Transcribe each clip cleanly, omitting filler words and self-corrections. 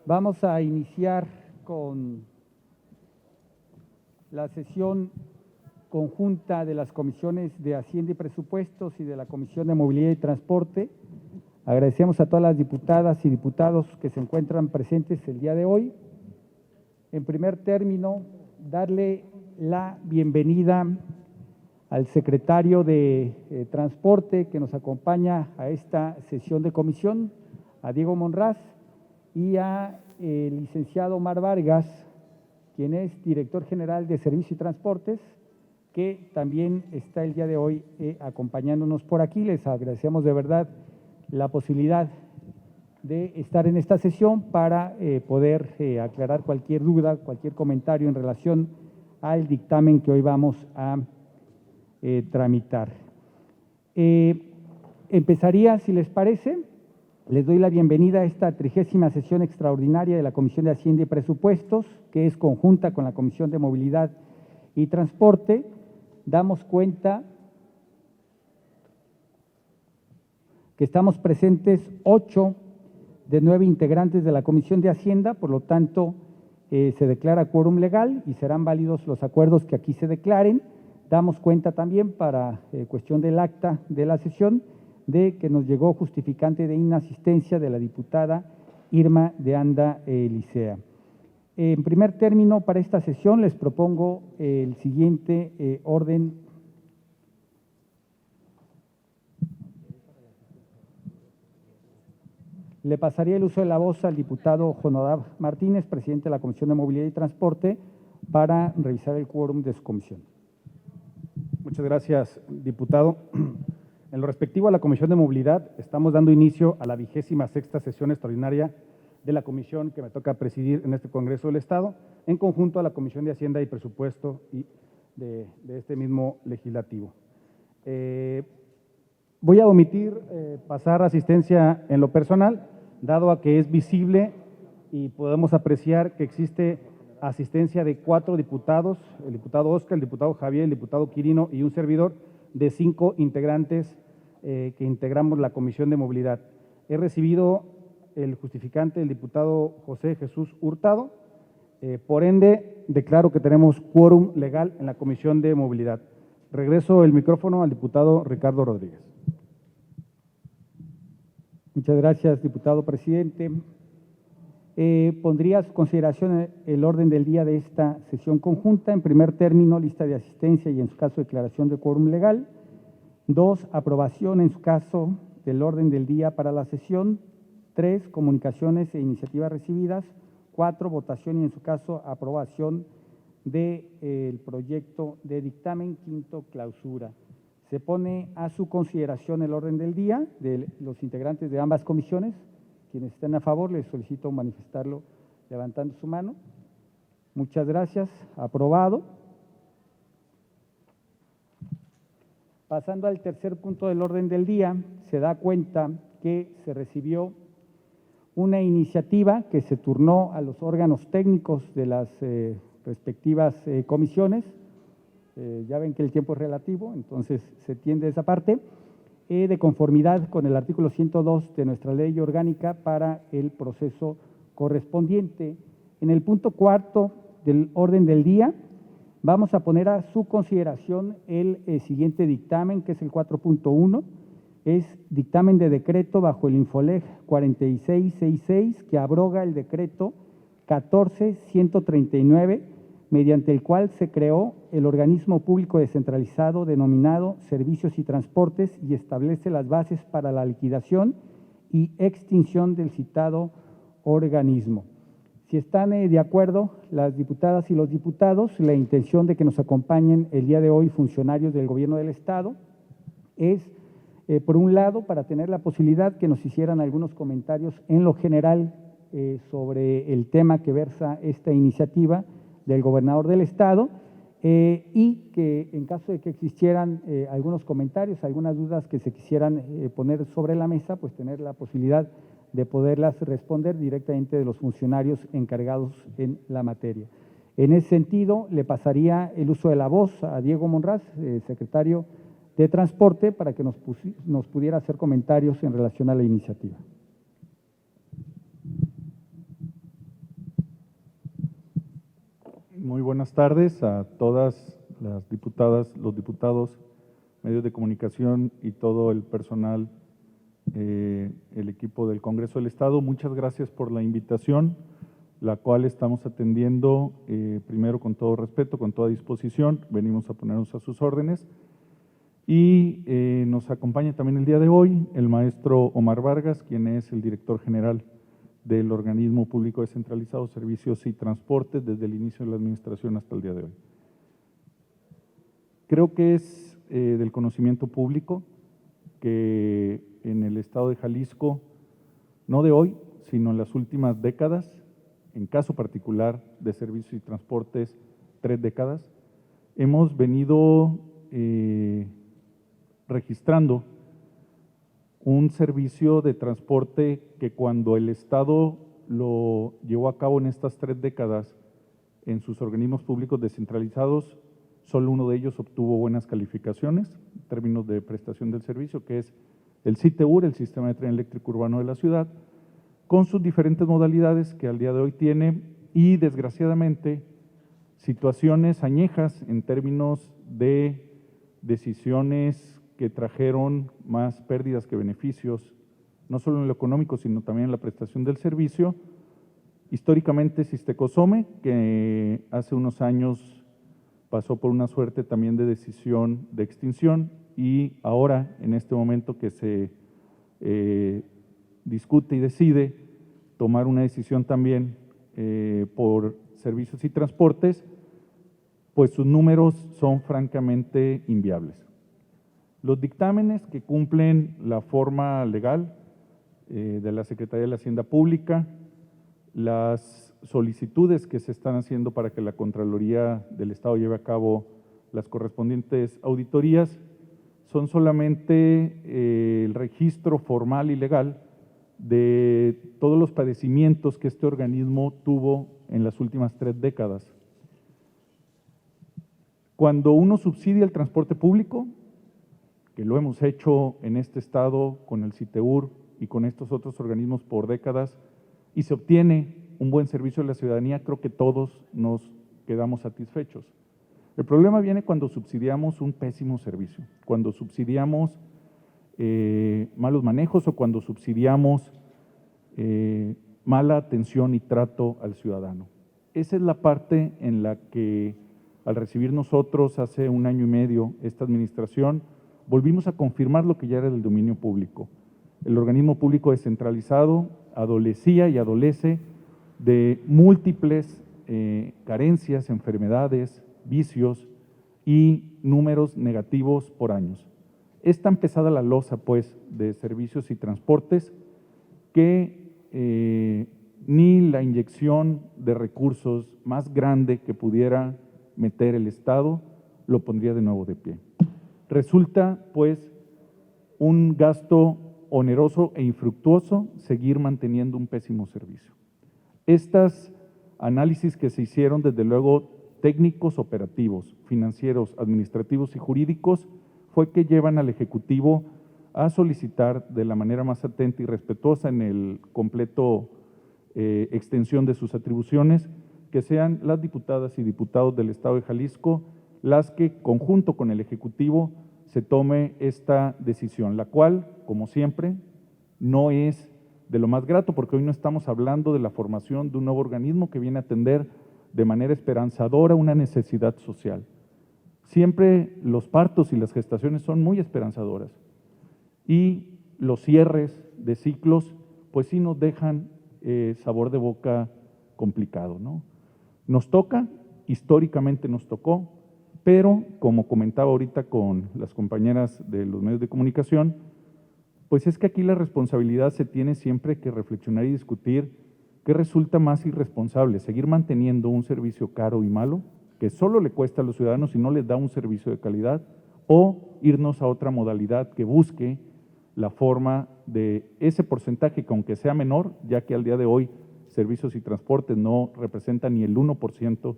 Vamos a iniciar con la sesión conjunta de las comisiones de Hacienda y Presupuestos y de la Comisión de Movilidad y Transporte. Agradecemos a todas las diputadas y diputados que se encuentran presentes el día de hoy. En primer término, darle la bienvenida al secretario de Transporte que nos acompaña a esta sesión de comisión, a Diego Monraz, y a el licenciado Omar Vargas, quien es director general de Servicios y Transportes, que también está el día de hoy acompañándonos por aquí. Les agradecemos de verdad la posibilidad de estar en esta sesión para poder aclarar cualquier duda, cualquier comentario en relación al dictamen que hoy vamos a tramitar. Empezaría, si les parece, les doy la bienvenida a esta 30ª sesión extraordinaria de la Comisión de Hacienda y Presupuestos, que es conjunta con la Comisión de Movilidad y Transporte. Damos cuenta que estamos presentes 8 de 9 integrantes de la Comisión de Hacienda, por lo tanto, se declara quórum legal y serán válidos los acuerdos que aquí se declaren. Damos cuenta también, para cuestión del acta de la sesión, de que nos llegó justificante de inasistencia de la diputada Irma de Anda Licea. En primer término, para esta sesión les propongo el siguiente orden. Le pasaría el uso de la voz al diputado Jonadab Martínez, presidente de la Comisión de Movilidad y Transporte, para revisar el quórum de su comisión. Muchas gracias, diputado. En lo respectivo a la Comisión de Movilidad, estamos dando inicio a la 26ª sesión extraordinaria de la comisión que me toca presidir en este Congreso del Estado, en conjunto a la Comisión de Hacienda y Presupuesto y de este mismo legislativo. Voy a omitir pasar asistencia en lo personal, dado a que es visible y podemos apreciar que existe asistencia de 4 diputados, el diputado Oscar, el diputado Javier, el diputado Quirino y un servidor, de 5 integrantes que integramos la Comisión de Movilidad. He recibido el justificante del diputado José Jesús Hurtado, por ende declaro que tenemos quórum legal en la Comisión de Movilidad. Regreso el micrófono al diputado Ricardo Rodríguez. Muchas gracias, diputado presidente. Pondría a su consideración el orden del día de esta sesión conjunta. En primer término, lista de asistencia y en su caso declaración de quórum legal. 2, aprobación en su caso del orden del día para la sesión. 3, comunicaciones e iniciativas recibidas. 4, votación y en su caso aprobación del proyecto de dictamen. 5, clausura. Se pone a su consideración el orden del día de los integrantes de ambas comisiones. Quienes estén a favor, les solicito manifestarlo levantando su mano. Muchas gracias. Aprobado. Pasando al tercer punto del orden del día, se da cuenta que se recibió una iniciativa que se turnó a los órganos técnicos de las respectivas comisiones. Ya ven que el tiempo es relativo, entonces se tiende a esa parte. De conformidad con el artículo 102 de nuestra ley orgánica para el proceso correspondiente. En el punto 4 del orden del día, vamos a poner a su consideración el siguiente dictamen, que es el 4.1, es dictamen de decreto bajo el Infoleg 4666, que abroga el decreto 14.139, mediante el cual se creó el organismo público descentralizado denominado Servicios y Transportes y establece las bases para la liquidación y extinción del citado organismo. Si están de acuerdo las diputadas y los diputados, la intención de que nos acompañen el día de hoy funcionarios del Gobierno del Estado es, por un lado, para tener la posibilidad que nos hicieran algunos comentarios en lo general sobre el tema que versa esta iniciativa del gobernador del Estado, y que en caso de que existieran algunos comentarios, algunas dudas que se quisieran poner sobre la mesa, pues tener la posibilidad de poderlas responder directamente de los funcionarios encargados en la materia. En ese sentido, le pasaría el uso de la voz a Diego Monraz, secretario de Transporte, para que nos pudiera hacer comentarios en relación a la iniciativa. buenas tardes a todas las diputadas, los diputados, medios de comunicación y todo el personal, el equipo del Congreso del Estado. Muchas gracias por la invitación, la cual estamos atendiendo primero con todo respeto, con toda disposición. Venimos a ponernos a sus órdenes. Y nos acompaña también el día de hoy el maestro Omar Vargas, quien es el director general del Organismo Público Descentralizado, Servicios y Transportes, desde el inicio de la administración hasta el día de hoy. Creo que es del conocimiento público que en el estado de Jalisco, no de hoy, sino en las últimas décadas, en caso particular de Servicios y Transportes, 3 décadas, hemos venido registrando un servicio de transporte que cuando el Estado lo llevó a cabo en estas 3 décadas en sus organismos públicos descentralizados, solo uno de ellos obtuvo buenas calificaciones en términos de prestación del servicio, que es el CITEUR, el Sistema de Tren Eléctrico Urbano de la ciudad, con sus diferentes modalidades que al día de hoy tiene y desgraciadamente situaciones añejas en términos de decisiones que trajeron más pérdidas que beneficios, no solo en lo económico, sino también en la prestación del servicio. Históricamente Sistecosome, que hace unos años pasó por una suerte también de decisión de extinción, y ahora, en este momento que se discute y decide tomar una decisión también por Servicios y Transportes, pues sus números son francamente inviables. Los dictámenes que cumplen la forma legal de la Secretaría de la Hacienda Pública, las solicitudes que se están haciendo para que la Contraloría del Estado lleve a cabo las correspondientes auditorías, son solamente el registro formal y legal de todos los padecimientos que este organismo tuvo en las últimas 3 décadas. Cuando uno subsidia el transporte público, que lo hemos hecho en este estado con el CITEUR y con estos otros organismos por décadas, y se obtiene un buen servicio a la ciudadanía, creo que todos nos quedamos satisfechos. El problema viene cuando subsidiamos un pésimo servicio, cuando subsidiamos malos manejos o cuando subsidiamos mala atención y trato al ciudadano. Esa es la parte en la que, al recibir nosotros hace 1 año y medio esta administración, volvimos a confirmar lo que ya era del dominio público. El organismo público descentralizado adolecía y adolece de múltiples carencias, enfermedades, vicios y números negativos por años. Es tan pesada la losa, pues, de Servicios y Transportes que ni la inyección de recursos más grande que pudiera meter el Estado lo pondría de nuevo de pie. Resulta, pues, un gasto oneroso e infructuoso seguir manteniendo un pésimo servicio. Estos análisis que se hicieron, desde luego, técnicos, operativos, financieros, administrativos y jurídicos, fue que llevan al Ejecutivo a solicitar de la manera más atenta y respetuosa en el completo extensión de sus atribuciones, que sean las diputadas y diputados del Estado de Jalisco las que, conjunto con el Ejecutivo, se tome esta decisión, la cual, como siempre, no es de lo más grato, porque hoy no estamos hablando de la formación de un nuevo organismo que viene a atender de manera esperanzadora una necesidad social. Siempre los partos y las gestaciones son muy esperanzadoras, y los cierres de ciclos, pues sí nos dejan sabor de boca complicado, ¿no? Nos toca, históricamente nos tocó, pero como comentaba ahorita con las compañeras de los medios de comunicación, pues es que aquí la responsabilidad se tiene siempre que reflexionar y discutir qué resulta más irresponsable, seguir manteniendo un servicio caro y malo, que solo le cuesta a los ciudadanos y no les da un servicio de calidad, o irnos a otra modalidad que busque la forma de ese porcentaje, que aunque sea menor, ya que al día de hoy Servicios y Transportes no representan ni el 1%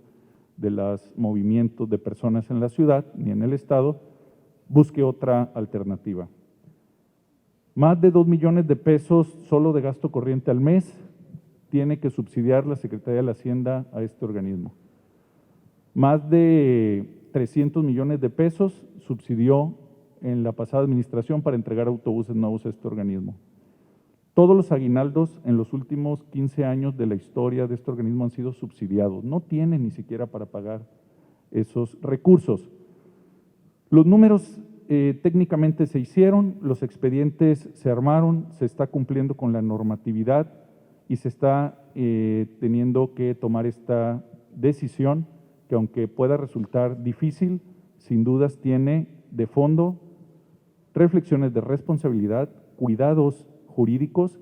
de los movimientos de personas en la ciudad ni en el estado, busque otra alternativa. Más de 2 millones de pesos solo de gasto corriente al mes tiene que subsidiar la Secretaría de la Hacienda a este organismo. Más de 300 millones de pesos subsidió en la pasada administración para entregar autobuses nuevos a este organismo. Todos los aguinaldos en los últimos 15 años de la historia de este organismo han sido subsidiados. No tienen ni siquiera para pagar esos recursos. Los números técnicamente se hicieron, los expedientes se armaron, se está cumpliendo con la normatividad y se está teniendo que tomar esta decisión que, aunque pueda resultar difícil, sin dudas tiene de fondo reflexiones de responsabilidad, cuidados jurídicos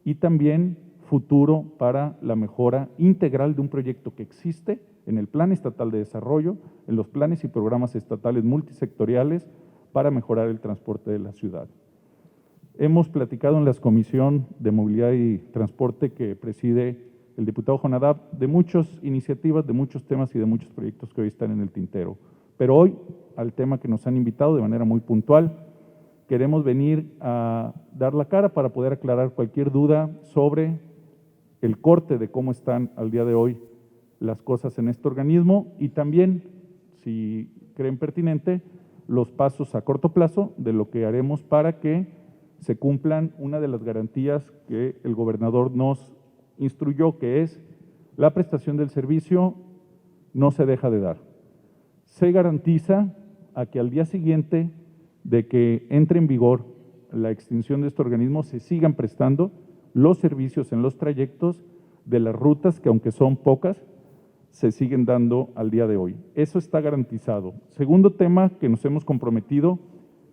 y también futuro para la mejora integral de un proyecto que existe en el Plan Estatal de Desarrollo, en los planes y programas estatales multisectoriales para mejorar el transporte de la ciudad. Hemos platicado en la Comisión de Movilidad y Transporte que preside el diputado Jonadab de muchas iniciativas, de muchos temas y de muchos proyectos que hoy están en el tintero. Pero hoy, al tema que nos han invitado de manera muy puntual, queremos venir a dar la cara para poder aclarar cualquier duda sobre el corte de cómo están al día de hoy las cosas en este organismo y también, si creen pertinente, los pasos a corto plazo de lo que haremos para que se cumplan una de las garantías que el gobernador nos instruyó, que es la prestación del servicio no se deja de dar. Se garantiza a que al día siguiente de que entre en vigor la extinción de este organismo se sigan prestando los servicios en los trayectos de las rutas que, aunque son pocas, se siguen dando al día de hoy. Eso está garantizado. Segundo tema que nos hemos comprometido,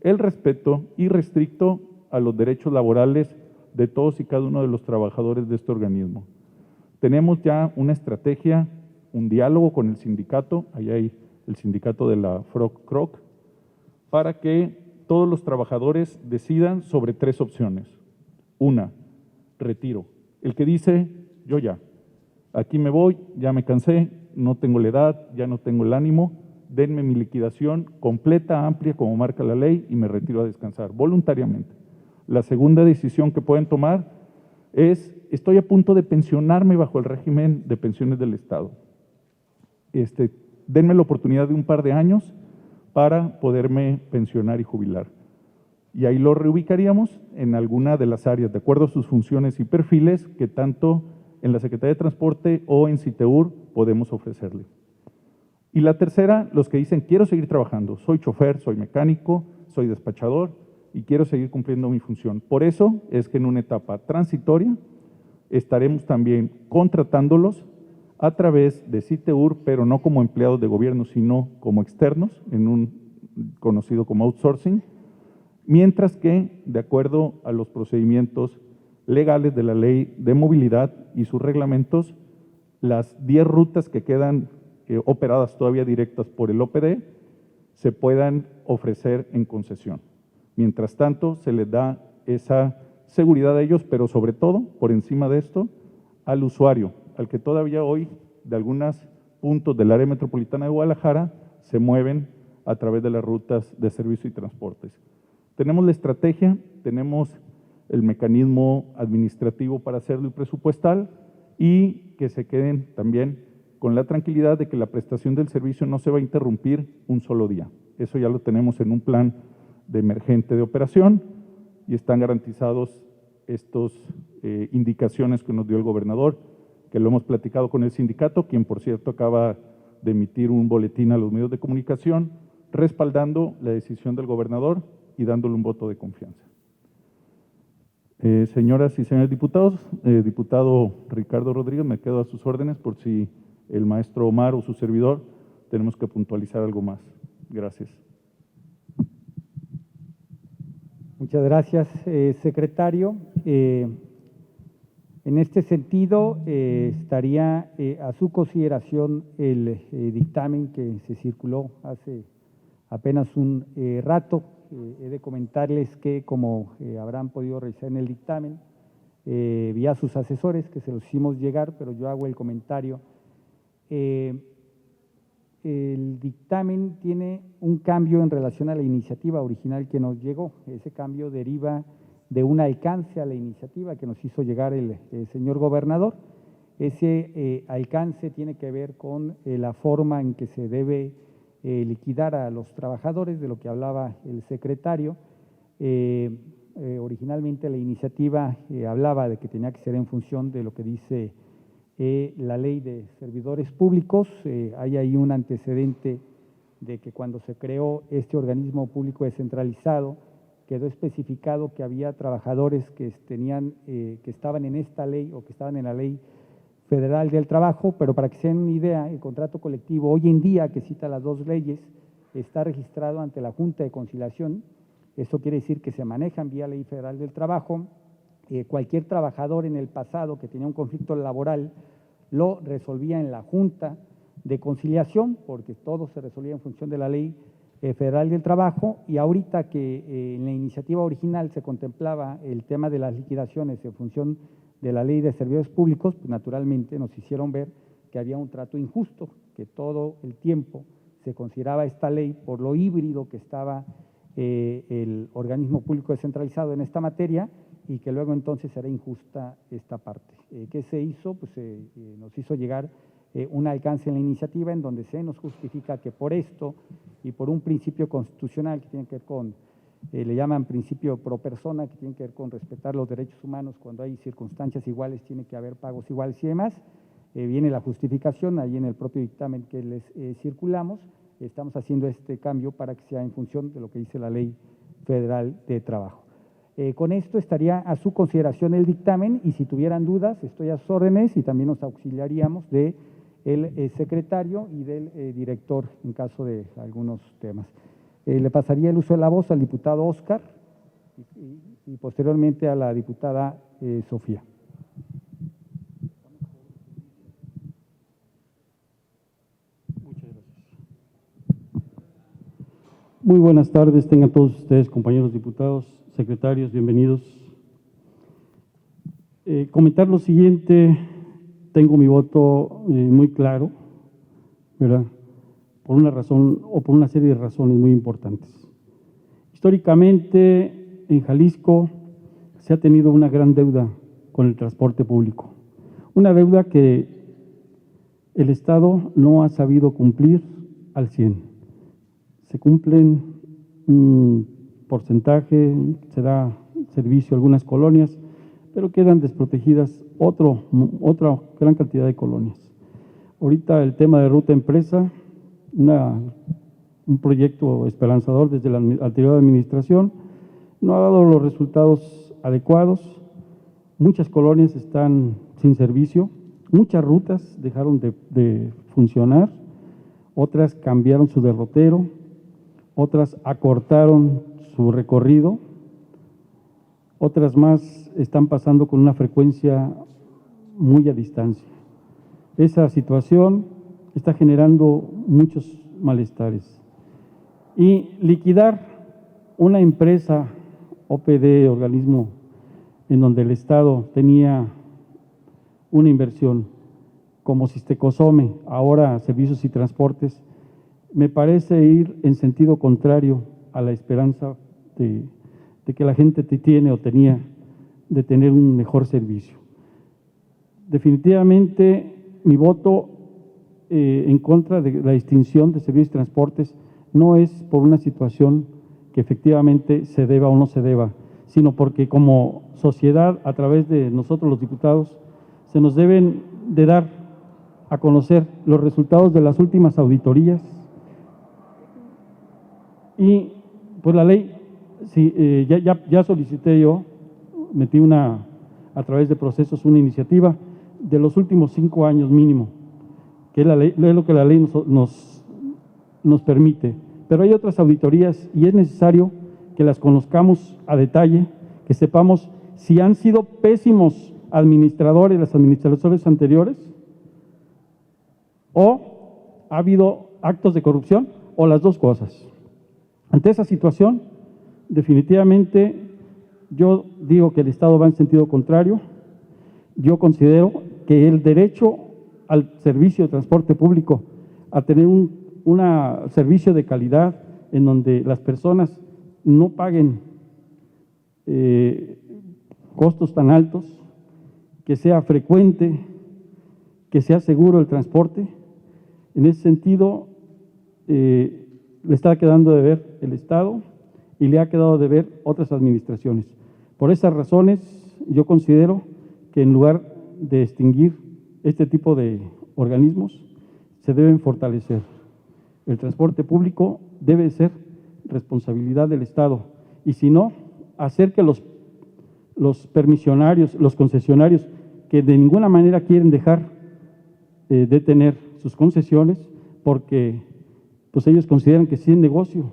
el respeto irrestricto a los derechos laborales de todos y cada uno de los trabajadores de este organismo. Tenemos ya una estrategia, un diálogo con el sindicato, ahí hay el sindicato de la FROC-CROC, para que todos los trabajadores decidan sobre 3 opciones. Una, retiro. El que dice, yo ya, aquí me voy, ya me cansé, no tengo la edad, ya no tengo el ánimo, denme mi liquidación completa, amplia, como marca la ley, y me retiro a descansar, voluntariamente. La segunda decisión que pueden tomar es, estoy a punto de pensionarme bajo el régimen de pensiones del Estado. Denme la oportunidad de un par de años para poderme pensionar y jubilar. Y ahí lo reubicaríamos en alguna de las áreas, de acuerdo a sus funciones y perfiles, que tanto en la Secretaría de Transporte o en CITEUR podemos ofrecerle. Y la tercera, los que dicen, quiero seguir trabajando, soy chofer, soy mecánico, soy despachador y quiero seguir cumpliendo mi función. Por eso es que en una etapa transitoria estaremos también contratándolos a través de CITEUR, pero no como empleados de gobierno, sino como externos, en un conocido como outsourcing, mientras que, de acuerdo a los procedimientos legales de la Ley de Movilidad y sus reglamentos, las 10 rutas que quedan operadas todavía directas por el OPD se puedan ofrecer en concesión. Mientras tanto, se les da esa seguridad a ellos, pero sobre todo, por encima de esto, al usuario, al que todavía hoy, de algunos puntos del área metropolitana de Guadalajara, se mueven a través de las rutas de servicio y transportes. Tenemos la estrategia, tenemos el mecanismo administrativo para hacerlo y presupuestal, y que se queden también con la tranquilidad de que la prestación del servicio no se va a interrumpir un solo día. Eso ya lo tenemos en un plan de emergente de operación y están garantizados estas indicaciones que nos dio el gobernador, que lo hemos platicado con el sindicato, quien por cierto acaba de emitir un boletín a los medios de comunicación respaldando la decisión del gobernador y dándole un voto de confianza. Señoras y señores diputados, diputado Ricardo Rodríguez, me quedo a sus órdenes por si el maestro Omar o su servidor tenemos que puntualizar algo más. Gracias. Muchas gracias, secretario. En este sentido, estaría a su consideración el dictamen que se circuló hace apenas un rato. He de comentarles que, como habrán podido revisar en el dictamen, vía sus asesores, que se los hicimos llegar, pero yo hago el comentario. El dictamen tiene un cambio en relación a la iniciativa original que nos llegó. Ese cambio deriva de un alcance a la iniciativa que nos hizo llegar el señor gobernador. Ese alcance tiene que ver con la forma en que se debe liquidar a los trabajadores, de lo que hablaba el secretario. Originalmente la iniciativa hablaba de que tenía que ser en función de lo que dice la ley de servidores públicos. Hay ahí un antecedente de que cuando se creó este organismo público descentralizado, quedó especificado que había trabajadores que estaban en esta ley o que estaban en la ley federal del trabajo, pero para que se den una idea, el contrato colectivo hoy en día, que cita las dos leyes, está registrado ante la Junta de Conciliación. Esto quiere decir que se manejan vía ley federal del trabajo. Cualquier trabajador en el pasado que tenía un conflicto laboral lo resolvía en la Junta de Conciliación, porque todo se resolvía en función de la ley federal del trabajo, y ahorita que en la iniciativa original se contemplaba el tema de las liquidaciones en función de la ley de servidores públicos, pues naturalmente nos hicieron ver que había un trato injusto, que todo el tiempo se consideraba esta ley por lo híbrido que estaba el organismo público descentralizado en esta materia, y que luego entonces era injusta esta parte. ¿Qué se hizo? Pues nos hizo llegar un alcance en la iniciativa en donde se nos justifica que por esto y por un principio constitucional que tiene que ver con, le llaman principio pro persona, que tiene que ver con respetar los derechos humanos, cuando hay circunstancias iguales tiene que haber pagos iguales y demás, viene la justificación ahí en el propio dictamen que les circulamos. Estamos haciendo este cambio para que sea en función de lo que dice la Ley Federal de Trabajo. Con esto estaría a su consideración el dictamen, y si tuvieran dudas, estoy a sus órdenes, y también nos auxiliaríamos del secretario y del director en caso de algunos temas. Le pasaría el uso de la voz al diputado Oscar y posteriormente a la diputada Sofía. Muy buenas tardes, tengan todos ustedes, compañeros diputados, secretarios, bienvenidos. Comentar lo siguiente, tengo mi voto muy claro, ¿verdad? Por una razón o por una serie de razones muy importantes. Históricamente, en Jalisco se ha tenido una gran deuda con el transporte público, una deuda que el Estado no ha sabido cumplir al 100%. Se cumplen un porcentaje, se da servicio a algunas colonias, pero quedan desprotegidas otra gran cantidad de colonias. Ahorita el tema de ruta empresa, un proyecto esperanzador desde la anterior administración, no ha dado los resultados adecuados. Muchas colonias están sin servicio, muchas rutas dejaron de funcionar, otras cambiaron su derrotero, otras acortaron su recorrido, otras más están pasando con una frecuencia muy a distancia. Esa situación está generando muchos malestares. Y liquidar una empresa OPD, organismo en donde el Estado tenía una inversión, como Sistecosome, ahora Servicios y Transportes, me parece ir en sentido contrario a la esperanza de que la gente tiene o tenía de tener un mejor servicio. Definitivamente mi voto en contra de la extinción de Servicios y Transportes no es por una situación que efectivamente se deba o no se deba, sino porque como sociedad, a través de nosotros los diputados, se nos deben de dar a conocer los resultados de las últimas auditorías. Y pues la ley, sí, ya solicité yo, metí a través de procesos una iniciativa de los últimos 5 años mínimo, que es lo que la ley nos permite. Pero hay otras auditorías y es necesario que las conozcamos a detalle, que sepamos si han sido pésimos administradores, las administraciones anteriores, o ha habido actos de corrupción, o las dos cosas. Ante esa situación, definitivamente, yo digo que el Estado va en sentido contrario. Yo considero que el derecho al servicio de transporte público, a tener un servicio de calidad en donde las personas no paguen costos tan altos, que sea frecuente, que sea seguro el transporte. En ese sentido, le está quedando de ver el Estado y le ha quedado de ver otras administraciones. Por esas razones, yo considero que en lugar de extinguir este tipo de organismos, se deben fortalecer. El transporte público debe ser responsabilidad del Estado y si no, hacer que los permisionarios, los concesionarios que de ninguna manera quieren dejar de tener sus concesiones porque pues ellos consideran que sí es negocio,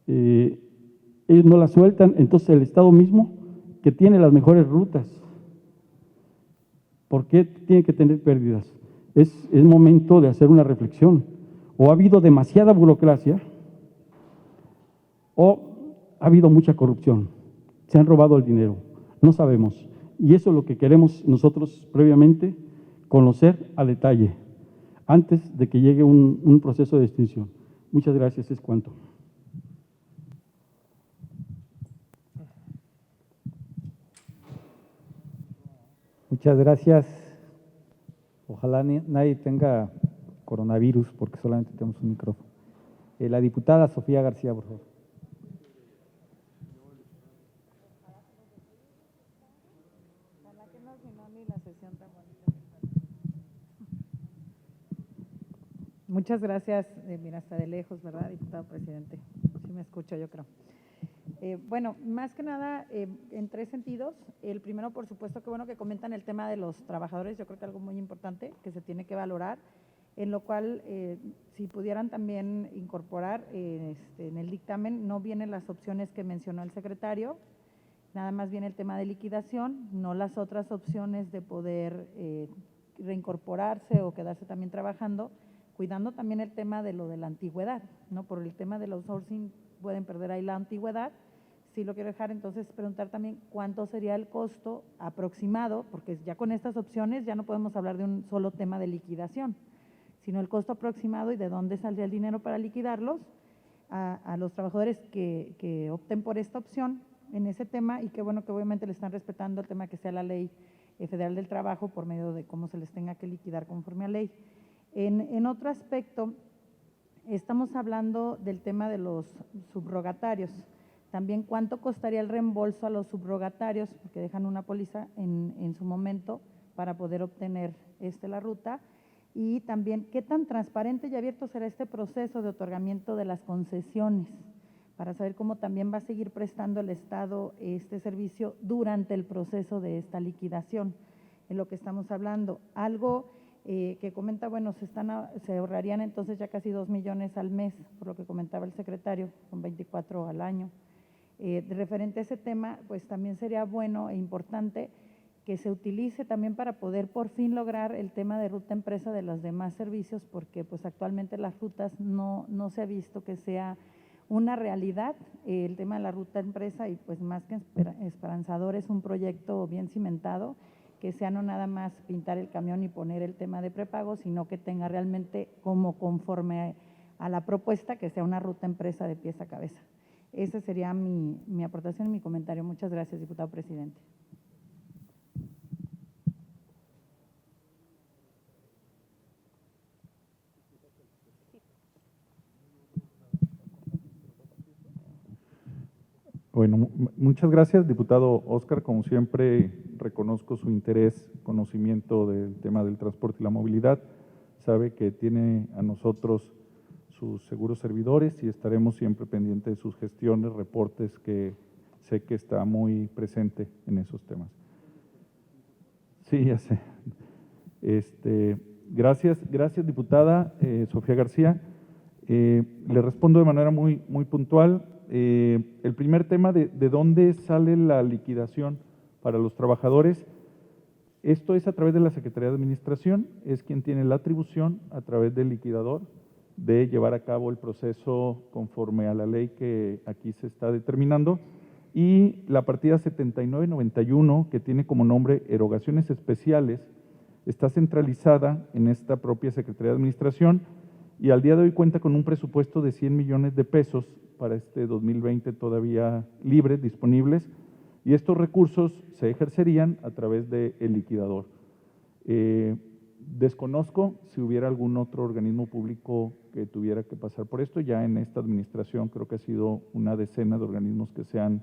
ellos no la sueltan, entonces el Estado mismo que tiene las mejores rutas, ¿por qué tiene que tener pérdidas? Es momento de hacer una reflexión. O ha habido demasiada burocracia o ha habido mucha corrupción. Se han robado el dinero. No sabemos. Y eso es lo que queremos nosotros previamente conocer a detalle, antes de que llegue un proceso de extinción. Muchas gracias, es cuanto. Muchas gracias. Ojalá nadie tenga coronavirus porque solamente tenemos un micrófono. La diputada Sofía García, por favor. Muchas gracias. Mira, hasta de lejos, ¿verdad, diputado presidente? Sí me escucho, yo creo. Bueno, más que nada, en tres sentidos. El primero, por supuesto, que bueno que comentan el tema de los trabajadores. Yo creo que algo muy importante que se tiene que valorar, en lo cual, si pudieran también incorporar en el dictamen, no vienen las opciones que mencionó el secretario, nada más viene el tema de liquidación, no las otras opciones de poder reincorporarse o quedarse también trabajando, cuidando también el tema de lo de la antigüedad, ¿no? Por el tema del outsourcing pueden perder ahí la antigüedad. Sí lo quiero dejar, entonces preguntar también cuánto sería el costo aproximado, porque ya con estas opciones ya no podemos hablar de un solo tema de liquidación, sino el costo aproximado y de dónde saldría el dinero para liquidarlos a los trabajadores que opten por esta opción en ese tema, y que bueno que obviamente le están respetando el tema que sea la ley federal del trabajo por medio de cómo se les tenga que liquidar conforme a ley. En otro aspecto, estamos hablando del tema de los subrogatarios. También cuánto costaría el reembolso a los subrogatarios, porque dejan una póliza en su momento para poder obtener la ruta. Y también qué tan transparente y abierto será este proceso de otorgamiento de las concesiones, para saber cómo también va a seguir prestando el Estado este servicio durante el proceso de esta liquidación, en lo que estamos hablando. Algo que comenta, bueno, se ahorrarían entonces ya casi 2 millones al mes, por lo que comentaba el secretario, con 24 al año. De referente a ese tema, pues también sería bueno e importante que se utilice también para poder por fin lograr el tema de ruta empresa de los demás servicios, porque pues actualmente las rutas no se ha visto que sea una realidad el tema de la ruta empresa, y pues más que esperanzador es un proyecto bien cimentado, que sea no nada más pintar el camión y poner el tema de prepago, sino que tenga realmente como conforme a la propuesta, que sea una ruta empresa de pies a cabeza. Esa sería mi aportación y mi comentario. Muchas gracias, diputado presidente. Bueno, muchas gracias, diputado Óscar. Como siempre, reconozco su interés, conocimiento del tema del transporte y la movilidad. Sabe que tiene a nosotros sus seguros servidores y estaremos siempre pendientes de sus gestiones, reportes, que sé que está muy presente en esos temas. Sí, ya sé. Gracias, diputada Sofía García. Le respondo de manera muy puntual. El primer tema de dónde sale la liquidación para los trabajadores, esto es a través de la Secretaría de Administración, es quien tiene la atribución a través del liquidador de llevar a cabo el proceso conforme a la ley que aquí se está determinando, y la partida 7991, que tiene como nombre erogaciones especiales, está centralizada en esta propia Secretaría de Administración y al día de hoy cuenta con un presupuesto de 100 millones de pesos para este 2020 todavía libres, disponibles, y estos recursos se ejercerían a través del liquidador. Desconozco si hubiera algún otro organismo público que tuviera que pasar por esto. Ya en esta administración creo que ha sido una decena de organismos que se han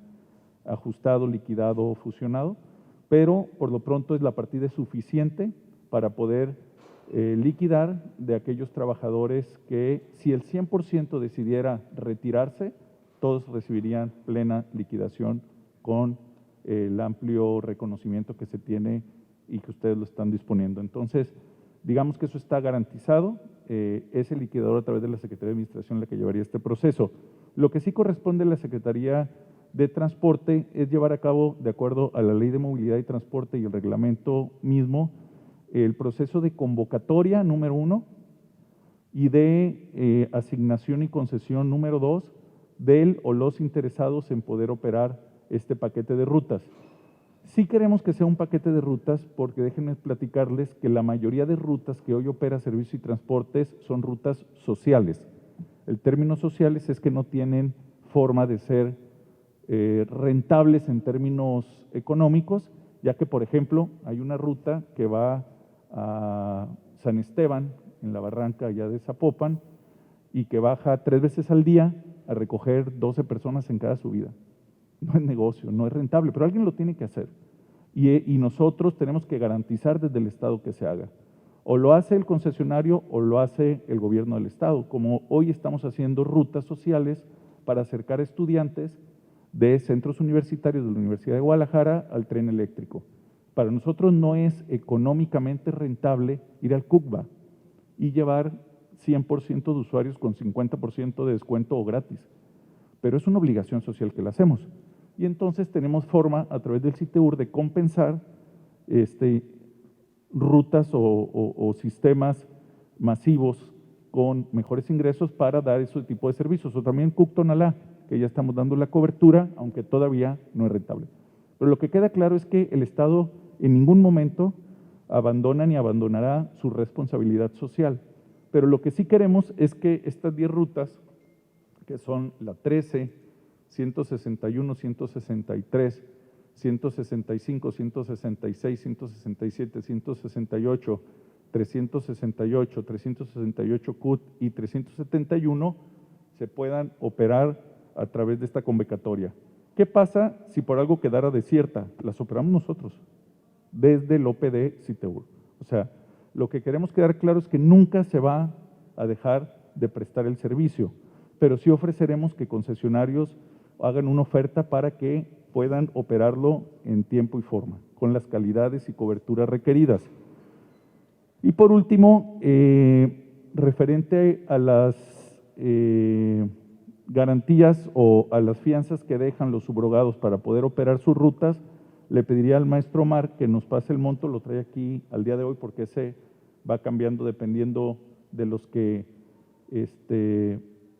ajustado, liquidado o fusionado, pero por lo pronto es la partida suficiente para poder liquidar de aquellos trabajadores que, si el 100% decidiera retirarse, todos recibirían plena liquidación con el amplio reconocimiento que se tiene y que ustedes lo están disponiendo. Entonces, digamos que eso está garantizado, es el liquidador a través de la Secretaría de Administración la que llevaría este proceso. Lo que sí corresponde a la Secretaría de Transporte es llevar a cabo, de acuerdo a la Ley de Movilidad y Transporte y el reglamento mismo, el proceso de convocatoria número 1 y de asignación y concesión número 2 del o los interesados en poder operar este paquete de rutas. Sí queremos que sea un paquete de rutas porque déjenme platicarles que la mayoría de rutas que hoy opera Servicios y Transportes son rutas sociales. El término sociales es que no tienen forma de ser rentables en términos económicos, ya que, por ejemplo, hay una ruta que va a San Esteban, en la barranca allá de Zapopan, y que baja 3 veces al día a recoger 12 personas en cada subida. No es negocio, no es rentable, pero alguien lo tiene que hacer. Y nosotros tenemos que garantizar desde el Estado que se haga. O lo hace el concesionario o lo hace el gobierno del Estado, como hoy estamos haciendo rutas sociales para acercar estudiantes de centros universitarios de la Universidad de Guadalajara al tren eléctrico. Para nosotros no es económicamente rentable ir al CUCBA y llevar 100% de usuarios con 50% de descuento o gratis, pero es una obligación social que la hacemos. Y entonces tenemos forma a través del CITEUR de compensar rutas o sistemas masivos con mejores ingresos para dar ese tipo de servicios. O también CUC-Tonalá, que ya estamos dando la cobertura, aunque todavía no es rentable. Pero lo que queda claro es que el Estado en ningún momento abandona ni abandonará su responsabilidad social. Pero lo que sí queremos es que estas 10 rutas, que son la 13, 161, 163, 165, 166, 167, 168, 368, 368 CUT y 371 se puedan operar a través de esta convocatoria. ¿Qué pasa si por algo quedara desierta? Las operamos nosotros, desde el OPD CITEUR. O sea, lo que queremos quedar claro es que nunca se va a dejar de prestar el servicio, pero sí ofreceremos que concesionarios hagan una oferta para que puedan operarlo en tiempo y forma, con las calidades y coberturas requeridas. Y por último, referente a las garantías o a las fianzas que dejan los subrogados para poder operar sus rutas, le pediría al maestro Omar que nos pase el monto, lo trae aquí al día de hoy porque ese va cambiando dependiendo de los que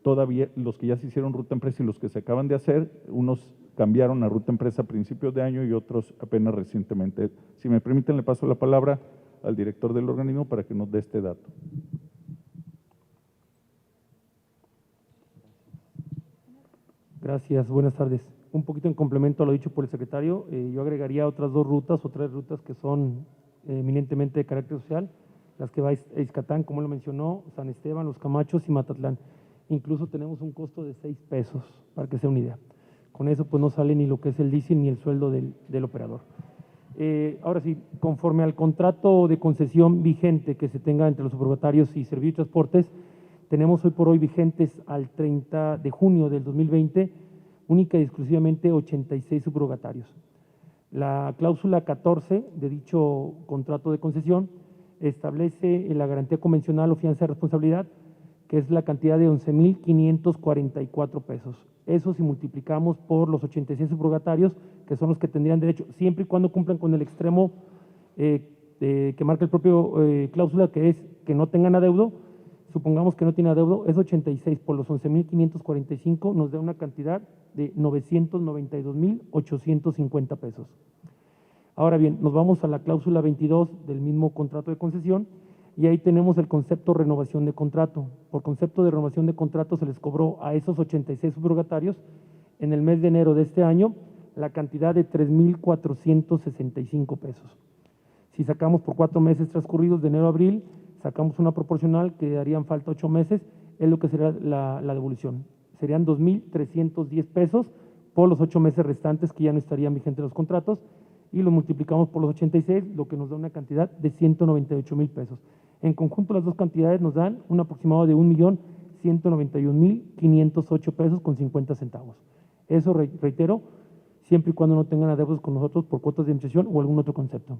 todavía, los que ya se hicieron ruta empresa y los que se acaban de hacer, unos cambiaron a ruta empresa a principios de año y otros apenas recientemente. Si me permiten, le paso la palabra al director del organismo para que nos dé este dato. Gracias, buenas tardes. Un poquito en complemento a lo dicho por el secretario, yo agregaría otras 2 rutas o 3 rutas que son eminentemente de carácter social, las que va a Izcatán, como lo mencionó, San Esteban, Los Camachos y Matatlán. Incluso tenemos un costo de 6 pesos, para que sea una idea. Con eso pues no sale ni lo que es el diésel ni el sueldo del operador. Ahora sí, conforme al contrato de concesión vigente que se tenga entre los subrogatarios y Servicios y Transportes, tenemos hoy por hoy vigentes al 30 de junio del 2020, única y exclusivamente 86 subrogatarios. La cláusula 14 de dicho contrato de concesión establece la garantía convencional o fianza de responsabilidad, que es la cantidad de 11,544 pesos. Eso si multiplicamos por los 86 subrogatarios, que son los que tendrían derecho, siempre y cuando cumplan con el extremo que marca el propio cláusula, que es que no tengan adeudo. Supongamos que no tiene adeudo, es 86 por los 11,545, nos da una cantidad de 992,850 pesos. Ahora bien, nos vamos a la cláusula 22 del mismo contrato de concesión y ahí tenemos el concepto de renovación de contrato. Por concepto de renovación de contrato se les cobró a esos 86 subrogatarios en el mes de enero de este año la cantidad de 3,465 pesos. Si sacamos por 4 meses transcurridos de enero a abril, sacamos una proporcional que harían falta 8 meses, es lo que sería la devolución. Serían 2,310 pesos por los 8 meses restantes que ya no estarían vigentes los contratos, y lo multiplicamos por los 86, lo que nos da una cantidad de 198,000 pesos. En conjunto, las dos cantidades nos dan un aproximado de 1,191,508 pesos con 50 centavos. Eso, reitero, siempre y cuando no tengan adeudos con nosotros por cuotas de administración o algún otro concepto.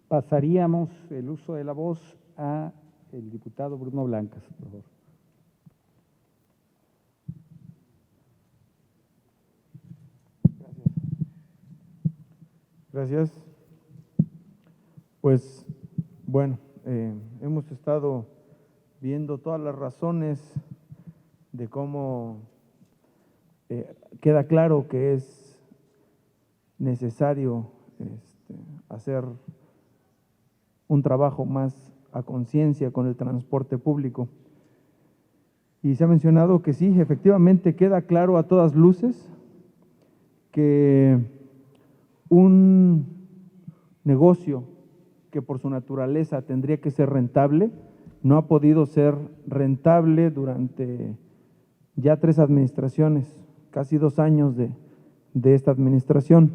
Pasaríamos el uso de la voz a el diputado Bruno Blancas, por favor. Gracias. Pues bueno, hemos estado viendo todas las razones de cómo queda claro que es necesario hacer un trabajo más a conciencia con el transporte público. Y se ha mencionado que sí, efectivamente queda claro a todas luces que un negocio que por su naturaleza tendría que ser rentable, no ha podido ser rentable durante ya 3 administraciones, casi 2 años de esta administración.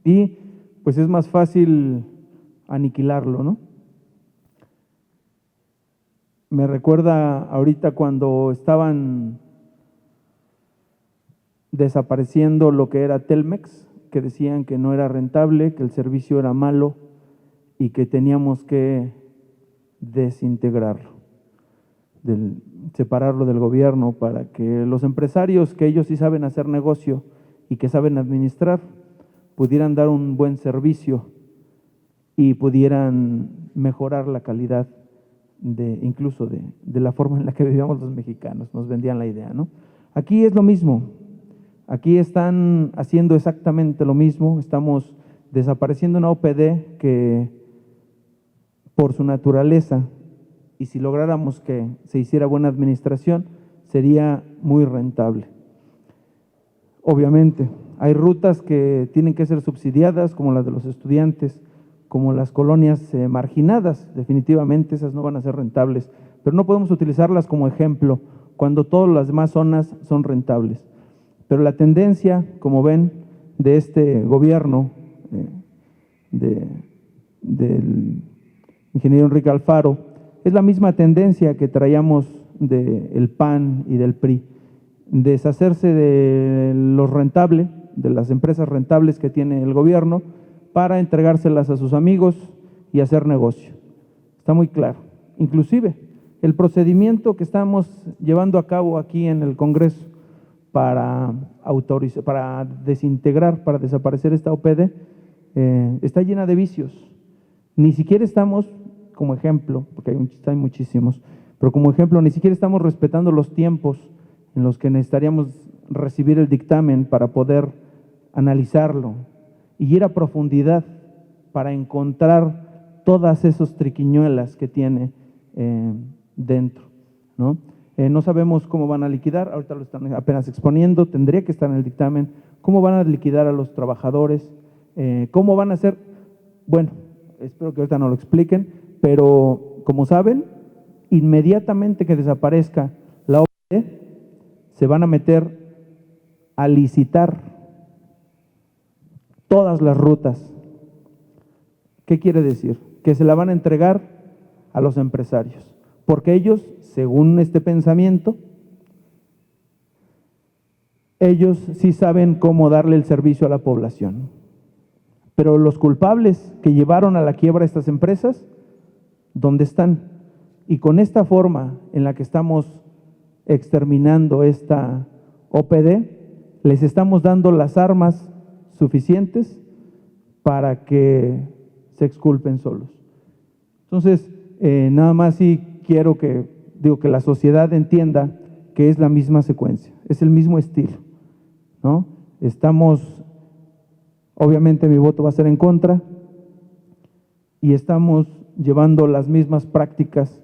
Y pues es más fácil aniquilarlo, ¿no? Me recuerda ahorita cuando estaban desapareciendo lo que era Telmex, que decían que no era rentable, que el servicio era malo y que teníamos que desintegrarlo, separarlo del gobierno para que los empresarios, que ellos sí saben hacer negocio y que saben administrar, pudieran dar un buen servicio y pudieran mejorar la calidad incluso de la forma en la que vivíamos los mexicanos, nos vendían la idea, ¿no? Aquí es lo mismo, aquí están haciendo exactamente lo mismo, estamos desapareciendo una OPD que por su naturaleza, y si lográramos que se hiciera buena administración, sería muy rentable. Obviamente, hay rutas que tienen que ser subsidiadas, como las de los estudiantes, como las colonias marginadas, definitivamente esas no van a ser rentables, pero no podemos utilizarlas como ejemplo cuando todas las demás zonas son rentables. Pero la tendencia, como ven, de este gobierno, del ingeniero Enrique Alfaro, es la misma tendencia que traíamos del PAN y del PRI, deshacerse de lo rentable, de las empresas rentables que tiene el gobierno, para entregárselas a sus amigos y hacer negocio. Está muy claro. Inclusive, el procedimiento que estamos llevando a cabo aquí en el Congreso para desintegrar, para desaparecer esta OPD, está llena de vicios. Ni siquiera estamos, como ejemplo, porque hay muchísimos, pero como ejemplo, ni siquiera estamos respetando los tiempos en los que necesitaríamos recibir el dictamen para poder analizarlo y ir a profundidad para encontrar todas esas triquiñuelas que tiene dentro, ¿no? No sabemos cómo van a liquidar, ahorita lo están apenas exponiendo, tendría que estar en el dictamen, cómo van a liquidar a los trabajadores, cómo van a hacer, bueno, espero que ahorita no lo expliquen, pero como saben, inmediatamente que desaparezca la OPD, se van a meter a licitar todas las rutas. ¿Qué quiere decir? Que se la van a entregar a los empresarios, porque ellos, según este pensamiento, ellos sí saben cómo darle el servicio a la población. Pero los culpables que llevaron a la quiebra a estas empresas, ¿dónde están? Y con esta forma en la que estamos exterminando esta OPD, les estamos dando las armas suficientes para que se exculpen solos. Entonces, nada más sí quiero que la sociedad entienda que es la misma secuencia, es el mismo estilo, ¿no? Obviamente mi voto va a ser en contra y estamos llevando las mismas prácticas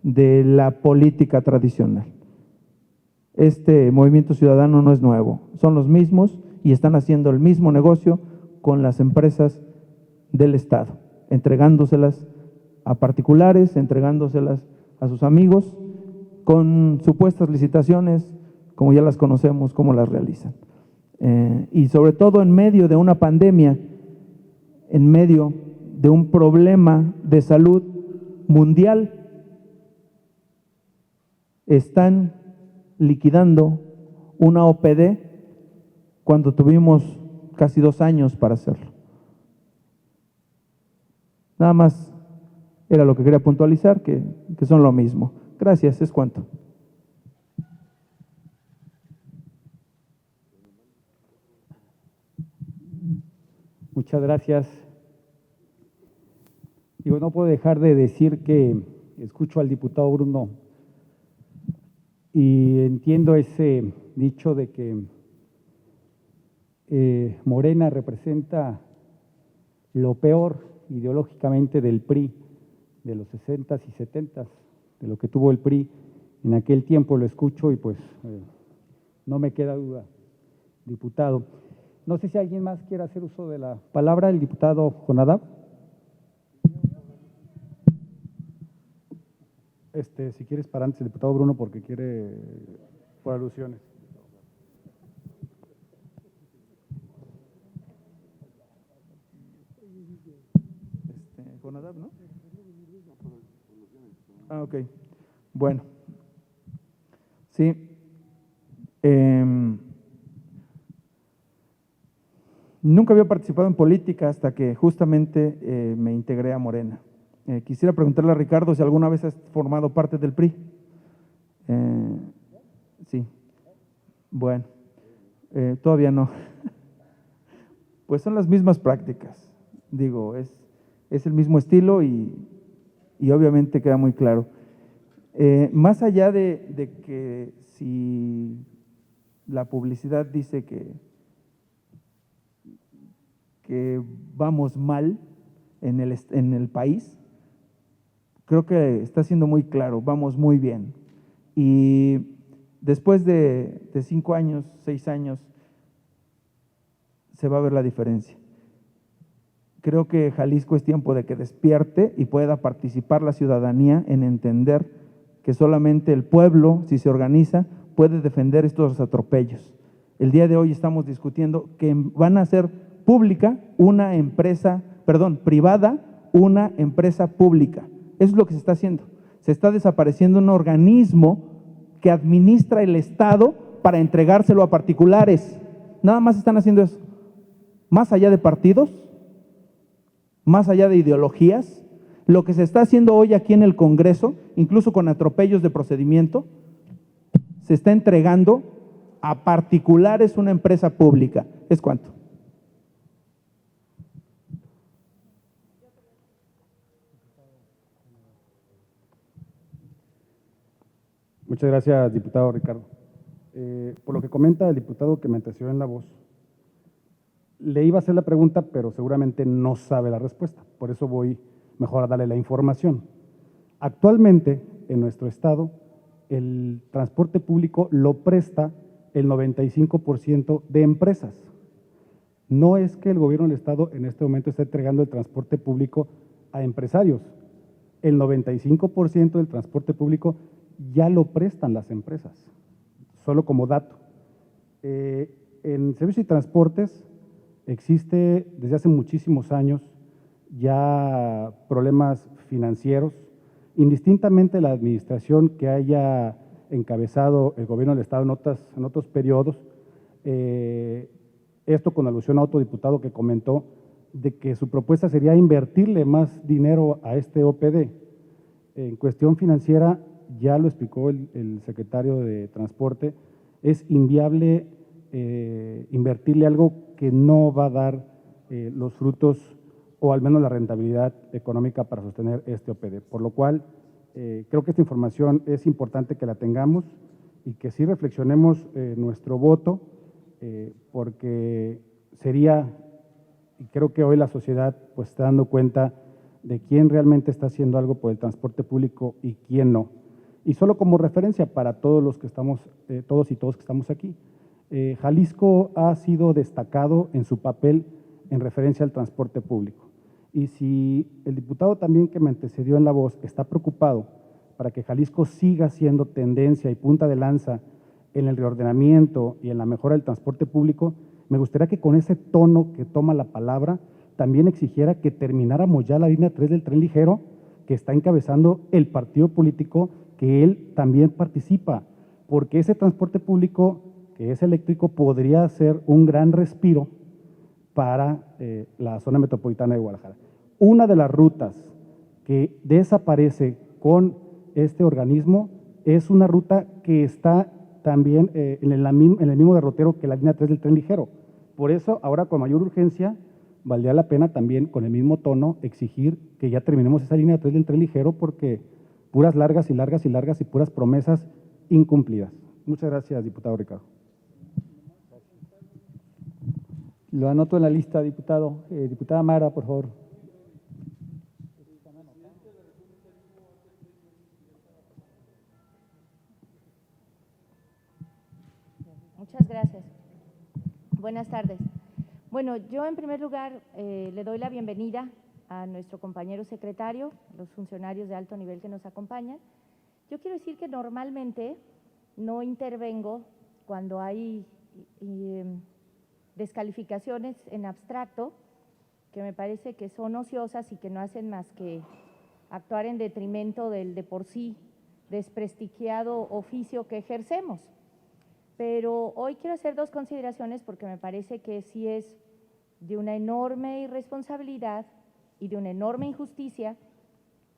de la política tradicional. este Movimiento Ciudadano no es nuevo, son los mismos y están haciendo el mismo negocio con las empresas del Estado, entregándoselas a particulares, entregándoselas a sus amigos, con supuestas licitaciones, como ya las conocemos, cómo las realizan. Y sobre todo en medio de una pandemia, en medio de un problema de salud mundial, están liquidando una OPD cuando tuvimos casi 2 años para hacerlo. Nada más era lo que quería puntualizar, que son lo mismo. Gracias, es cuanto. Muchas gracias. Digo, no puedo dejar de decir que escucho al diputado Bruno y entiendo ese dicho de que Morena representa lo peor ideológicamente del PRI, de los 60s y 70s, de lo que tuvo el PRI en aquel tiempo. Lo escucho y pues no me queda duda, diputado. No sé si alguien más quiere hacer uso de la palabra, el diputado Jonadab. Si quieres para antes el diputado Bruno porque quiere por alusiones. Jonadab, ¿no? Ah, ok. Bueno. Sí. Nunca había participado en política hasta que justamente me integré a Morena. Quisiera preguntarle a Ricardo si alguna vez has formado parte del PRI. Sí. Bueno, todavía no. Pues son las mismas prácticas. Digo, es el mismo estilo y obviamente queda muy claro. Más allá de que si la publicidad dice que vamos mal en el país, creo que está siendo muy claro, vamos muy bien. Y después de 5 años, 6 años, se va a ver la diferencia. Creo que Jalisco es tiempo de que despierte y pueda participar la ciudadanía en entender que solamente el pueblo, si se organiza, puede defender estos atropellos. El día de hoy estamos discutiendo que van a hacer pública una empresa, privada, una empresa pública. Eso es lo que se está haciendo. Se está desapareciendo un organismo que administra el Estado para entregárselo a particulares. Nada más están haciendo eso. Más allá de partidos, más allá de ideologías, lo que se está haciendo hoy aquí en el Congreso, incluso con atropellos de procedimiento, se está entregando a particulares una empresa pública. ¿Es cuánto? Muchas gracias, diputado Ricardo. Por lo que comenta el diputado que me antecedió en la voz, le iba a hacer la pregunta, pero seguramente no sabe la respuesta. Por eso voy mejor a darle la información. Actualmente, en nuestro estado, el transporte público lo presta el 95% de empresas. No es que el gobierno del estado en este momento esté entregando el transporte público a empresarios. El 95% del transporte público ya lo prestan las empresas. Solo como dato. En servicios y transportes existe desde hace muchísimos años ya problemas financieros, indistintamente la administración que haya encabezado el gobierno del estado en otros periodos. Esto con alusión a otro diputado que comentó de que su propuesta sería invertirle más dinero a este OPD. En cuestión financiera, ya lo explicó el secretario de Transporte, es inviable invertirle algo que no va a dar los frutos o al menos la rentabilidad económica para sostener este OPD. Por lo cual, creo que esta información es importante que la tengamos y que sí reflexionemos nuestro voto, porque sería, y creo que hoy la sociedad pues está dando cuenta de quién realmente está haciendo algo por el transporte público y quién no. Y solo como referencia para todos los que estamos, todos y todos que estamos aquí, Jalisco ha sido destacado en su papel en referencia al transporte público. Y si el diputado también que me antecedió en la voz está preocupado para que Jalisco siga siendo tendencia y punta de lanza en el reordenamiento y en la mejora del transporte público, me gustaría que con ese tono que toma la palabra también exigiera que termináramos ya la línea 3 del tren ligero que está encabezando el partido político que él también participa, porque ese transporte público que es eléctrico podría ser un gran respiro para la zona metropolitana de Guadalajara. Una de las rutas que desaparece con este organismo es una ruta que está también en el mismo derrotero que la línea 3 del tren ligero. Por eso, ahora con mayor urgencia, valdría la pena también con el mismo tono exigir que ya terminemos esa línea 3 del tren ligero, porque puras largas y largas y largas y puras promesas incumplidas. Muchas gracias, diputado Ricardo. Lo anoto en la lista, diputado. Diputada Mara, por favor. Muchas gracias. Buenas tardes. Bueno, yo en primer lugar le doy la bienvenida a nuestro compañero secretario, los funcionarios de alto nivel que nos acompañan. Yo quiero decir que normalmente no intervengo cuando hay descalificaciones en abstracto, que me parece que son ociosas y que no hacen más que actuar en detrimento del de por sí desprestigiado oficio que ejercemos. Pero hoy quiero hacer dos consideraciones porque me parece que sí es de una enorme irresponsabilidad y de una enorme injusticia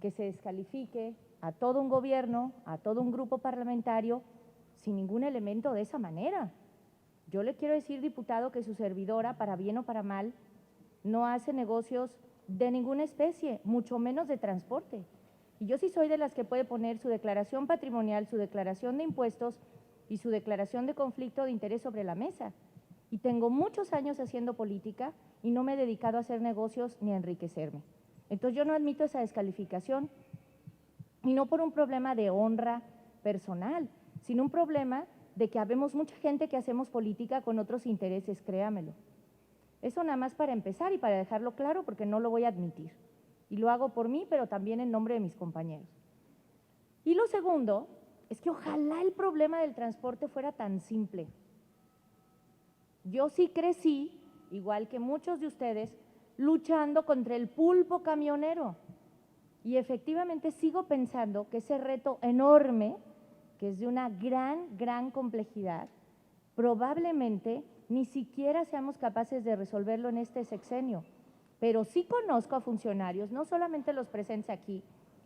que se descalifique a todo un gobierno, a todo un grupo parlamentario, sin ningún elemento de esa manera. Yo le quiero decir, diputado, que su servidora, para bien o para mal, no hace negocios de ninguna especie, mucho menos de transporte. Y yo sí soy de las que puede poner su declaración patrimonial, su declaración de impuestos y su declaración de conflicto de interés sobre la mesa. Y tengo muchos años haciendo política y no me he dedicado a hacer negocios ni a enriquecerme. Entonces yo no admito esa descalificación, y no por un problema de honra personal, sino un problema de que habemos mucha gente que hacemos política con otros intereses, créamelo. Eso nada más para empezar y para dejarlo claro, porque no lo voy a admitir. Y lo hago por mí, pero también en nombre de mis compañeros. Y lo segundo es que ojalá el problema del transporte fuera tan simple. Yo sí crecí, igual que muchos de ustedes, luchando contra el pulpo camionero. Y efectivamente sigo pensando que ese reto enorme, que es de una gran complejidad, probablemente ni siquiera seamos capaces de resolverlo en este sexenio. Pero sí conozco a funcionarios, no solamente los presentes aquí,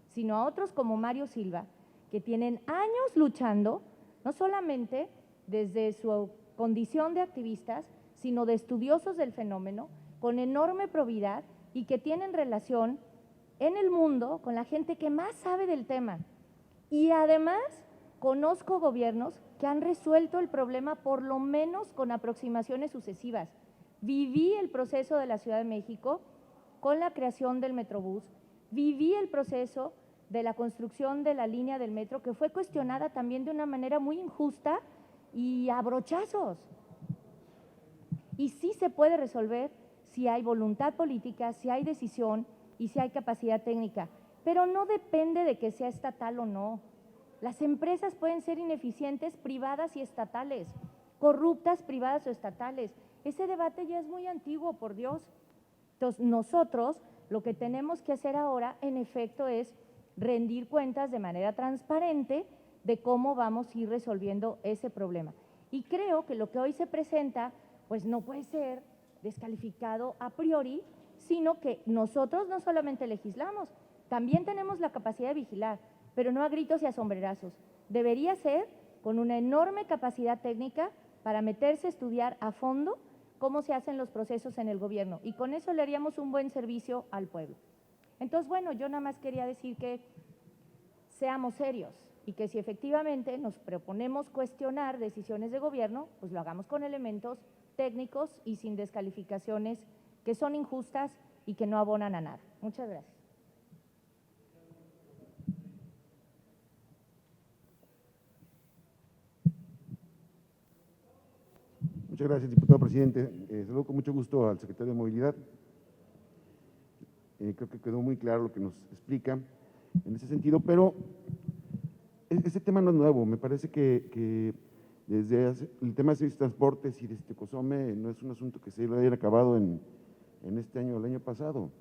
sino a otros como Mario Silva, que tienen años luchando, no solamente desde su condición de activistas, sino de estudiosos del fenómeno, con enorme probidad y que tienen relación en el mundo con la gente que más sabe del tema. Y además conozco gobiernos que han resuelto el problema por lo menos con aproximaciones sucesivas. Viví el proceso de la Ciudad de México con la creación del Metrobús, viví el proceso de la construcción de la línea del metro, que fue cuestionada también de una manera muy injusta y a brochazos. Y sí se puede resolver si hay voluntad política, si hay decisión y si hay capacidad técnica, pero no depende de que sea estatal o no. Las empresas pueden ser ineficientes, privadas y estatales, corruptas, privadas o estatales. Ese debate ya es muy antiguo, por Dios. Entonces, nosotros lo que tenemos que hacer ahora, en efecto, es rendir cuentas de manera transparente de cómo vamos a ir resolviendo ese problema. Y creo que lo que hoy se presenta, pues no puede ser descalificado a priori, sino que nosotros no solamente legislamos, también tenemos la capacidad de vigilar, pero no a gritos y a sombrerazos. Debería ser con una enorme capacidad técnica para meterse a estudiar a fondo cómo se hacen los procesos en el gobierno, y con eso le haríamos un buen servicio al pueblo. Entonces, bueno, yo nada más quería decir que seamos serios y que si efectivamente nos proponemos cuestionar decisiones de gobierno, pues lo hagamos con elementos técnicos y sin descalificaciones que son injustas y que no abonan a nada. Muchas gracias. Muchas gracias, diputado presidente. Saludo con mucho gusto al secretario de Movilidad. Creo que quedó muy claro lo que nos explica en ese sentido, pero ese tema no es nuevo. Me parece que desde el tema de servicios de transportes y de COSOME no es un asunto que se lo hayan acabado en este año o el año pasado.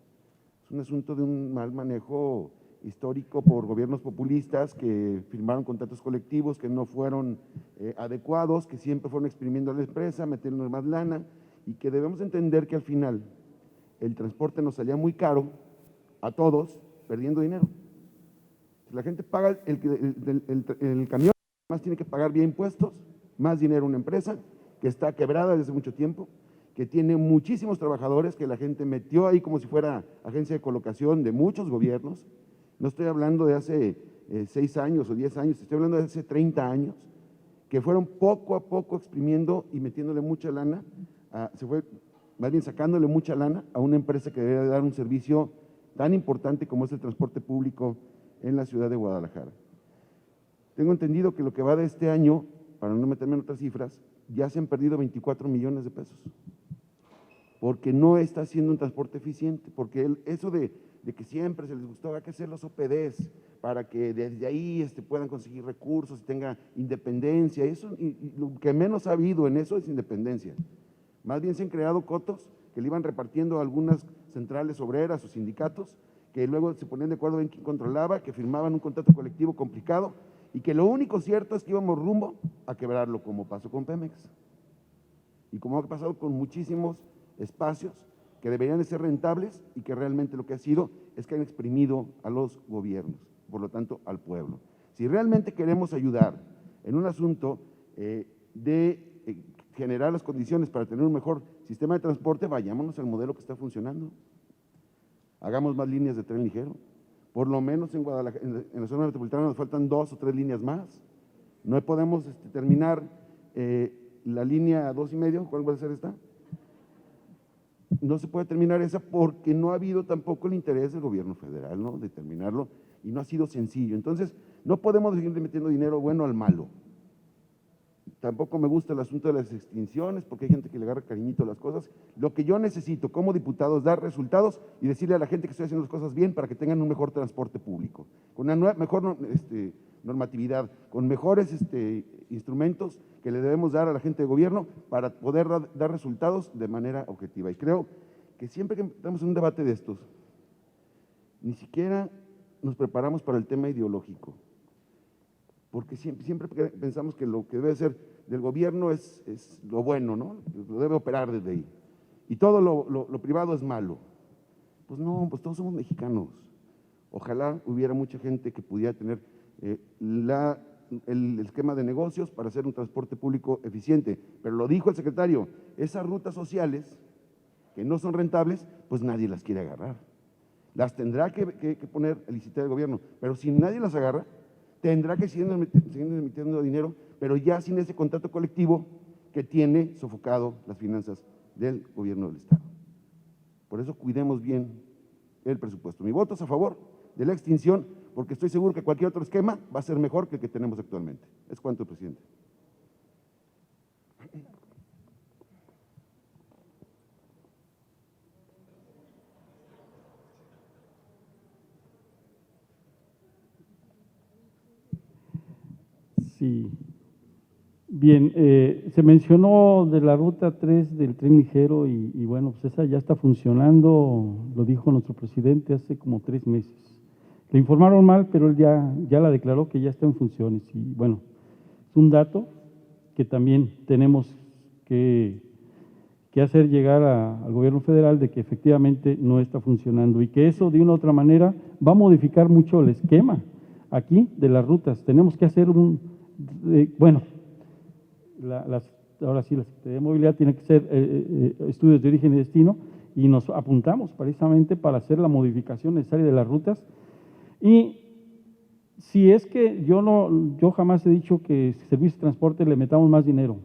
Es un asunto de un mal manejo histórico por gobiernos populistas que firmaron contratos colectivos que no fueron adecuados, que siempre fueron exprimiendo a la empresa, metiendo más lana, y que debemos entender que al final el transporte nos salía muy caro a todos, perdiendo dinero. La gente paga el camión, además tiene que pagar vía impuestos, más dinero a una empresa que está quebrada desde hace mucho tiempo, que tiene muchísimos trabajadores, que la gente metió ahí como si fuera agencia de colocación de muchos gobiernos. No estoy hablando de hace 6 años o 10 años, estoy hablando de hace 30 años, que fueron poco a poco exprimiendo y metiéndole mucha lana, se fue más bien sacándole mucha lana a una empresa que debería dar un servicio tan importante como es el transporte público en la ciudad de Guadalajara. Tengo entendido que lo que va de este año, para no meterme en otras cifras, ya se han perdido 24 millones de pesos, porque no está haciendo un transporte eficiente, porque eso de que siempre se les gustó, hay que hacer los OPDs para que desde ahí puedan conseguir recursos y tenga independencia. Eso, y lo que menos ha habido en eso es independencia. Más bien se han creado cotos que le iban repartiendo a algunas centrales obreras o sindicatos, que luego se ponían de acuerdo en quién controlaba, que firmaban un contrato colectivo complicado, y que lo único cierto es que íbamos rumbo a quebrarlo, como pasó con Pemex, y como ha pasado con muchísimos espacios que deberían de ser rentables y que realmente lo que ha sido es que han exprimido a los gobiernos, por lo tanto al pueblo. Si realmente queremos ayudar en un asunto de generar las condiciones para tener un mejor sistema de transporte, vayámonos al modelo que está funcionando. Hagamos más líneas de tren ligero. Por lo menos en Guadalajara, en la zona metropolitana nos faltan 2 o 3 líneas más. No podemos terminar la línea 2,5, ¿cuál va a ser esta? No se puede terminar esa porque no ha habido tampoco el interés del gobierno federal, ¿no?, de terminarlo, y no ha sido sencillo. Entonces, no podemos seguir metiendo dinero bueno al malo. Tampoco me gusta el asunto de las extinciones, porque hay gente que le agarra cariñito a las cosas. Lo que yo necesito como diputado es dar resultados y decirle a la gente que estoy haciendo las cosas bien para que tengan un mejor transporte público, con una mejor normatividad, con mejores instrumentos que le debemos dar a la gente de gobierno para poder dar resultados de manera objetiva. Y creo que siempre que estamos en un debate de estos, ni siquiera nos preparamos para el tema ideológico, porque siempre pensamos que lo que debe ser del gobierno es lo bueno, ¿no?, lo debe operar desde ahí, y todo lo privado es malo. Pues no, pues todos somos mexicanos. Ojalá hubiera mucha gente que pudiera tener el esquema de negocios para hacer un transporte público eficiente, pero lo dijo el secretario, esas rutas sociales que no son rentables, pues nadie las quiere agarrar. Las tendrá que poner a licitar el gobierno, pero si nadie las agarra, tendrá que seguir emitiendo dinero, pero ya sin ese contrato colectivo que tiene sofocado las finanzas del gobierno del Estado. Por eso cuidemos bien el presupuesto. Mi voto es a favor de la extinción, porque estoy seguro que cualquier otro esquema va a ser mejor que el que tenemos actualmente. Es cuanto, presidente. Sí. Bien, se mencionó de la ruta 3 del tren ligero y bueno, pues esa ya está funcionando, lo dijo nuestro presidente hace como 3 meses. Le informaron mal, pero él ya la declaró que ya está en funciones. Y bueno, es un dato que también tenemos que hacer llegar al gobierno federal de que efectivamente no está funcionando y que eso de una u otra manera va a modificar mucho el esquema aquí de las rutas. Tenemos que hacer ahora sí, la Secretaría de Movilidad tiene que hacer estudios de origen y destino y nos apuntamos precisamente para hacer la modificación necesaria de las rutas. Y si es que yo jamás he dicho que servicio de transporte le metamos más dinero.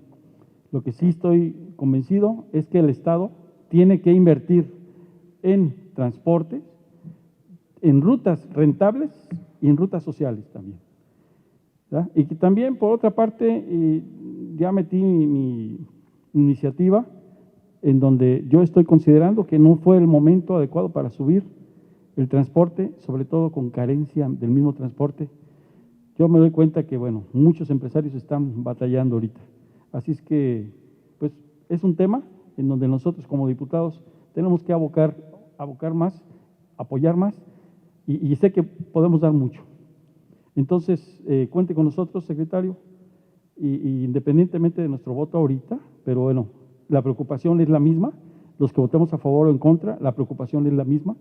Lo que sí estoy convencido es que el Estado tiene que invertir en transporte, en rutas rentables y en rutas sociales también, ¿verdad? Y que también, por otra parte, ya metí iniciativa en donde yo estoy considerando que no fue el momento adecuado para subir el transporte, sobre todo con carencia del mismo transporte. Yo me doy cuenta que, bueno, muchos empresarios están batallando ahorita. Así es que, pues, es un tema en donde nosotros como diputados tenemos que abocar más, apoyar más, y sé que podemos dar mucho. Entonces, cuente con nosotros, secretario, y independientemente de nuestro voto ahorita, pero bueno, la preocupación es la misma, los que votemos a favor o en contra, la preocupación es la misma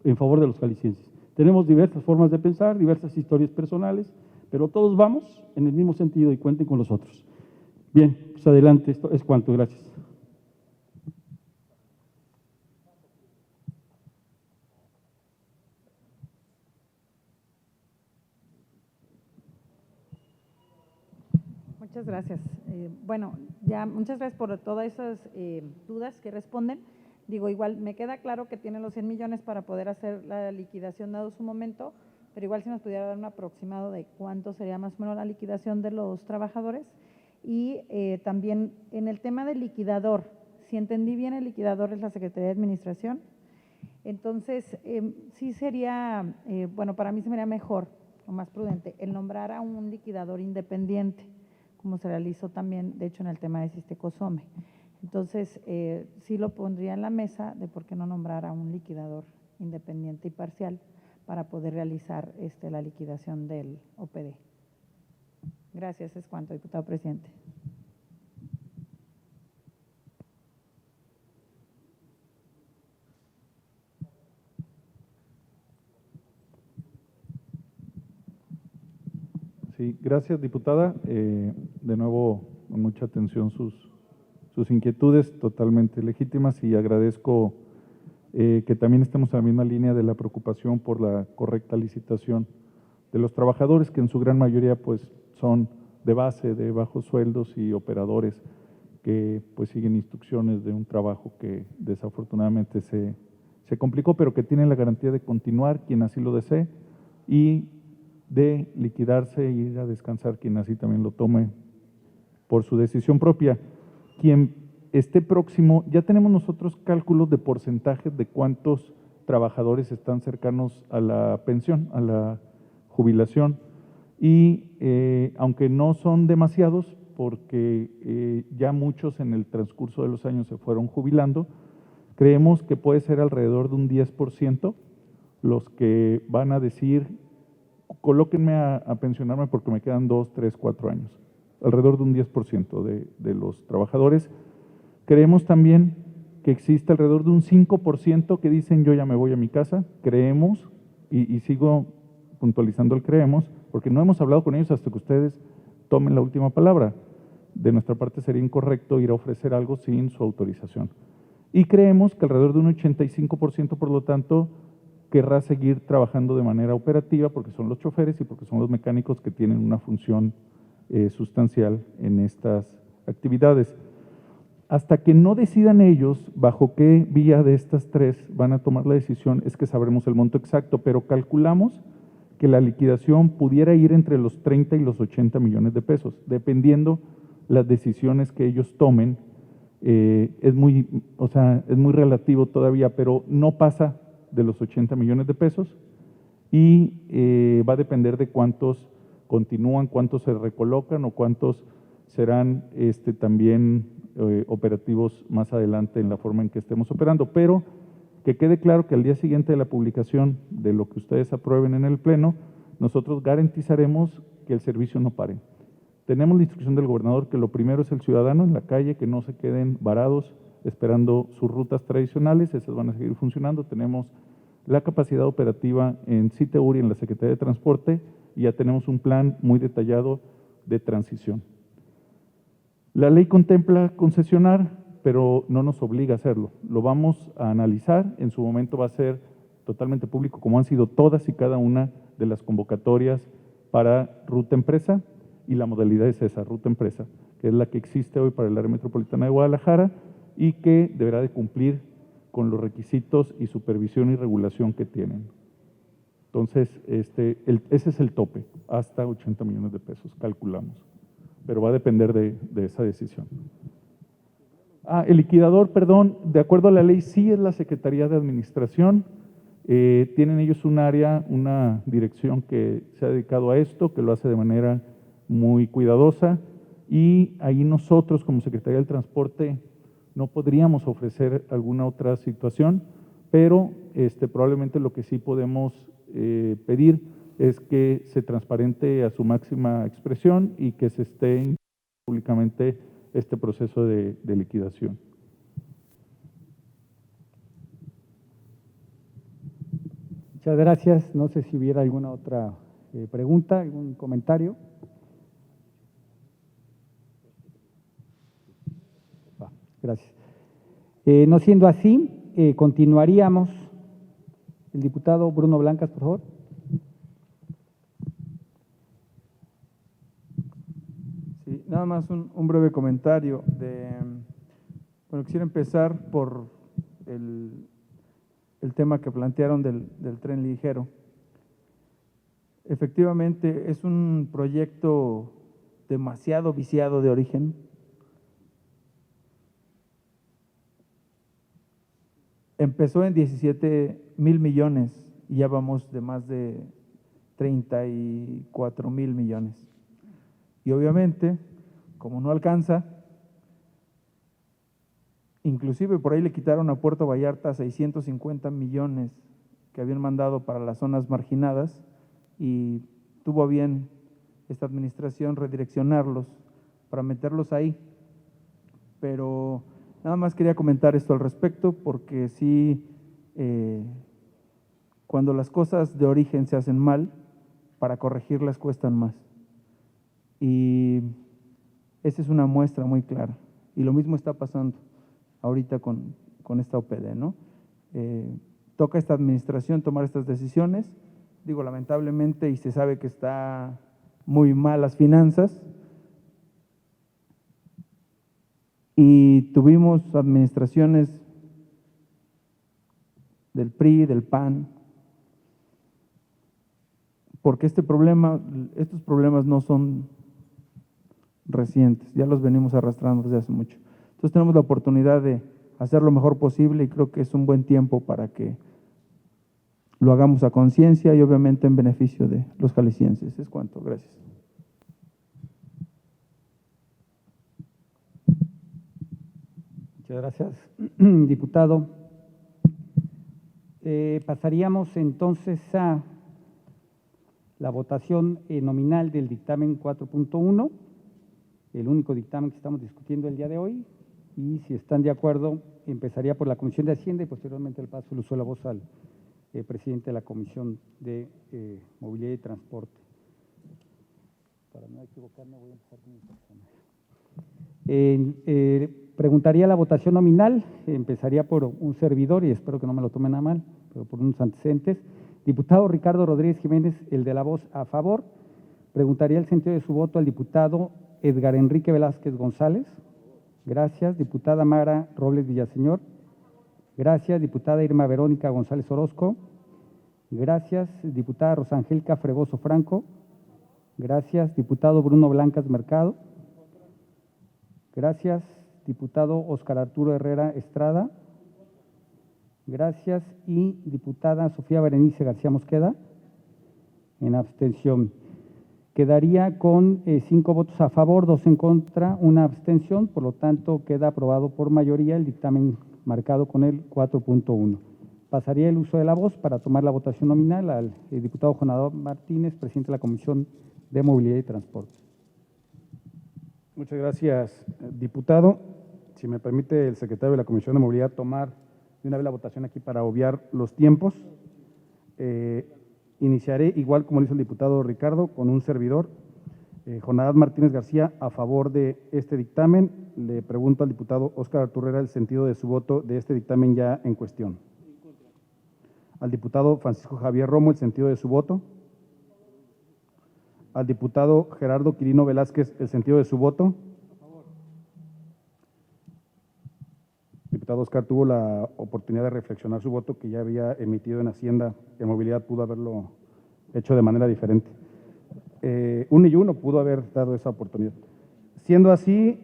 en favor de los jaliscienses. Tenemos diversas formas de pensar, diversas historias personales, pero todos vamos en el mismo sentido y cuenten con los otros. Bien, pues adelante, esto es cuanto, gracias. Muchas gracias. Bueno, ya muchas gracias por todas esas dudas que responden. Digo, igual me queda claro que tienen los 100 millones para poder hacer la liquidación dado su momento, pero igual si nos pudiera dar un aproximado de cuánto sería más o menos la liquidación de los trabajadores. Y también en el tema del liquidador, si entendí bien, el liquidador es la Secretaría de Administración. Entonces, sí sería, bueno, para mí se me haría mejor o más prudente el nombrar a un liquidador independiente, como se realizó también, de hecho, en el tema de Costecosome. Entonces, sí lo pondría en la mesa de por qué no nombrar a un liquidador independiente y parcial para poder realizar la liquidación del OPD. Gracias, es cuanto, diputado presidente. Sí, gracias, diputada. De nuevo, con mucha atención sus inquietudes totalmente legítimas y agradezco que también estemos en la misma línea de la preocupación por la correcta licitación de los trabajadores, que en su gran mayoría pues son de base, de bajos sueldos y operadores que pues siguen instrucciones de un trabajo que desafortunadamente se complicó, pero que tienen la garantía de continuar quien así lo desee y de liquidarse y ir a descansar quien así también lo tome por su decisión propia. Quien esté próximo, ya tenemos nosotros cálculos de porcentajes de cuántos trabajadores están cercanos a la pensión, a la jubilación, y aunque no son demasiados, porque ya muchos en el transcurso de los años se fueron jubilando, creemos que puede ser alrededor de un 10% los que van a decir, colóquenme a pensionarme porque me quedan 2, 3, 4 años. Alrededor de un 10% de los trabajadores. Creemos también que existe alrededor de un 5% que dicen yo ya me voy a mi casa. Creemos, y sigo puntualizando el creemos, porque no hemos hablado con ellos hasta que ustedes tomen la última palabra. De nuestra parte sería incorrecto ir a ofrecer algo sin su autorización. Y creemos que alrededor de un 85%, por lo tanto, querrá seguir trabajando de manera operativa porque son los choferes y porque son los mecánicos que tienen una función sustancial en estas actividades. Hasta que no decidan ellos bajo qué vía de estas tres van a tomar la decisión, es que sabremos el monto exacto, pero calculamos que la liquidación pudiera ir entre los 30 y los 80 millones de pesos, dependiendo las decisiones que ellos tomen. Es muy relativo todavía, pero no pasa de los 80 millones de pesos y va a depender de cuántos continúan, cuántos se recolocan o cuántos serán también operativos más adelante en la forma en que estemos operando. Pero que quede claro que al día siguiente de la publicación de lo que ustedes aprueben en el Pleno, nosotros garantizaremos que el servicio no pare. Tenemos la instrucción del gobernador que lo primero es el ciudadano en la calle, que no se queden varados esperando sus rutas tradicionales, esas van a seguir funcionando. Tenemos la capacidad operativa en CITEUR y en la Secretaría de Transporte y ya tenemos un plan muy detallado de transición. La ley contempla concesionar, pero no nos obliga a hacerlo. Lo vamos a analizar, en su momento va a ser totalmente público, como han sido todas y cada una de las convocatorias para ruta empresa, y la modalidad es esa, ruta empresa, que es la que existe hoy para el área metropolitana de Guadalajara y que deberá de cumplir con los requisitos y supervisión y regulación que tienen. Entonces, ese es el tope, hasta 80 millones de pesos, calculamos, pero va a depender de esa decisión. El liquidador, perdón, de acuerdo a la ley, sí es la Secretaría de Administración. Tienen ellos un área, una dirección que se ha dedicado a esto, que lo hace de manera muy cuidadosa, y ahí nosotros, como Secretaría del Transporte, no podríamos ofrecer alguna otra situación, pero probablemente lo que sí podemos pedir es que se transparente a su máxima expresión y que se esté públicamente este proceso de liquidación. Muchas gracias. No sé si hubiera alguna otra pregunta, algún comentario. Gracias. No siendo así, continuaríamos. El diputado Bruno Blancas, por favor. Sí, nada más un breve comentario. Bueno, quisiera empezar por el tema que plantearon del tren ligero. Efectivamente, es un proyecto demasiado viciado de origen. Empezó en 17,000 millones y ya vamos de más de 34,000 millones. Y obviamente, como no alcanza, inclusive por ahí le quitaron a Puerto Vallarta 650 millones que habían mandado para las zonas marginadas y tuvo a bien esta administración redireccionarlos para meterlos ahí. Pero nada más quería comentar esto al respecto porque sí, cuando las cosas de origen se hacen mal, para corregirlas cuestan más. Y esa es una muestra muy clara. Y lo mismo está pasando ahorita con esta OPD, ¿no? Toca a esta administración tomar estas decisiones. Digo, lamentablemente, y se sabe que está muy mal las finanzas. Y tuvimos administraciones del PRI, del PAN, porque estos problemas no son recientes, ya los venimos arrastrando desde hace mucho. Entonces tenemos la oportunidad de hacer lo mejor posible y creo que es un buen tiempo para que lo hagamos a conciencia y obviamente en beneficio de los jaliscienses. Es cuanto, gracias. Muchas gracias, diputado. Pasaríamos entonces a la votación nominal del dictamen 4.1, el único dictamen que estamos discutiendo el día de hoy, y si están de acuerdo, empezaría por la Comisión de Hacienda y posteriormente el paso el uso de la voz al presidente de la Comisión de Movilidad y Transporte. Para no equivocarme, voy a empezar con mi persona. Preguntaría la votación nominal, empezaría por un servidor, y espero que no me lo tomen a mal, pero por unos antecedentes. Diputado Ricardo Rodríguez Jiménez, el de la voz a favor. Preguntaría el sentido de su voto al diputado Edgar Enrique Velázquez González. Gracias. Diputada Mara Robles Villaseñor. Gracias. Diputada Irma Verónica González Orozco. Gracias. Diputada Rosangélica Fregoso Franco. Gracias. Diputado Bruno Blancas Mercado. Gracias. Diputado Óscar Arturo Herrera Estrada. Gracias. Y diputada Sofía Berenice García Mosqueda. En abstención. Quedaría con 5 votos a favor, 2 en contra, 1 abstención. Por lo tanto, queda aprobado por mayoría el dictamen marcado con el 4.1. Pasaría el uso de la voz para tomar la votación nominal al diputado Juan Adolfo Martínez, presidente de la Comisión de Movilidad y Transporte. Muchas gracias, diputado. Si me permite el secretario de la Comisión de Movilidad tomar de una vez la votación aquí para obviar los tiempos. Iniciaré, igual como lo hizo el diputado Ricardo, con un servidor. Jonadab Martínez García, a favor de este dictamen. Le pregunto al diputado Óscar Arturo Herrera el sentido de su voto de este dictamen ya en cuestión. Al diputado Francisco Javier Romo, el sentido de su voto. Al diputado Gerardo Quirino Velázquez, el sentido de su voto. El diputado Óscar tuvo la oportunidad de reflexionar su voto que ya había emitido en Hacienda. En Movilidad pudo haberlo hecho de manera diferente. Uno y uno pudo haber dado esa oportunidad. Siendo así,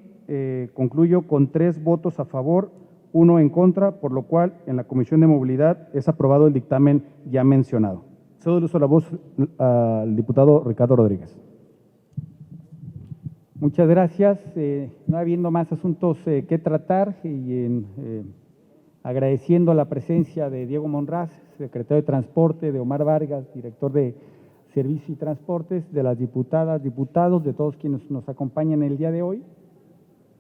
concluyo con 3 votos a favor, 1 en contra, por lo cual en la Comisión de Movilidad es aprobado el dictamen ya mencionado. Cedo el uso de la voz al diputado Ricardo Rodríguez. Muchas gracias. No habiendo más asuntos que tratar y agradeciendo la presencia de Diego Monraz, secretario de Transporte, de Omar Vargas, director de Servicios y Transportes, de las diputadas, diputados, de todos quienes nos acompañan el día de hoy.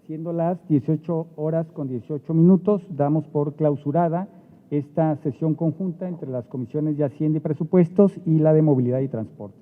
Siendo las 18:18, damos por clausurada esta sesión conjunta entre las comisiones de Hacienda y Presupuestos y la de Movilidad y Transporte.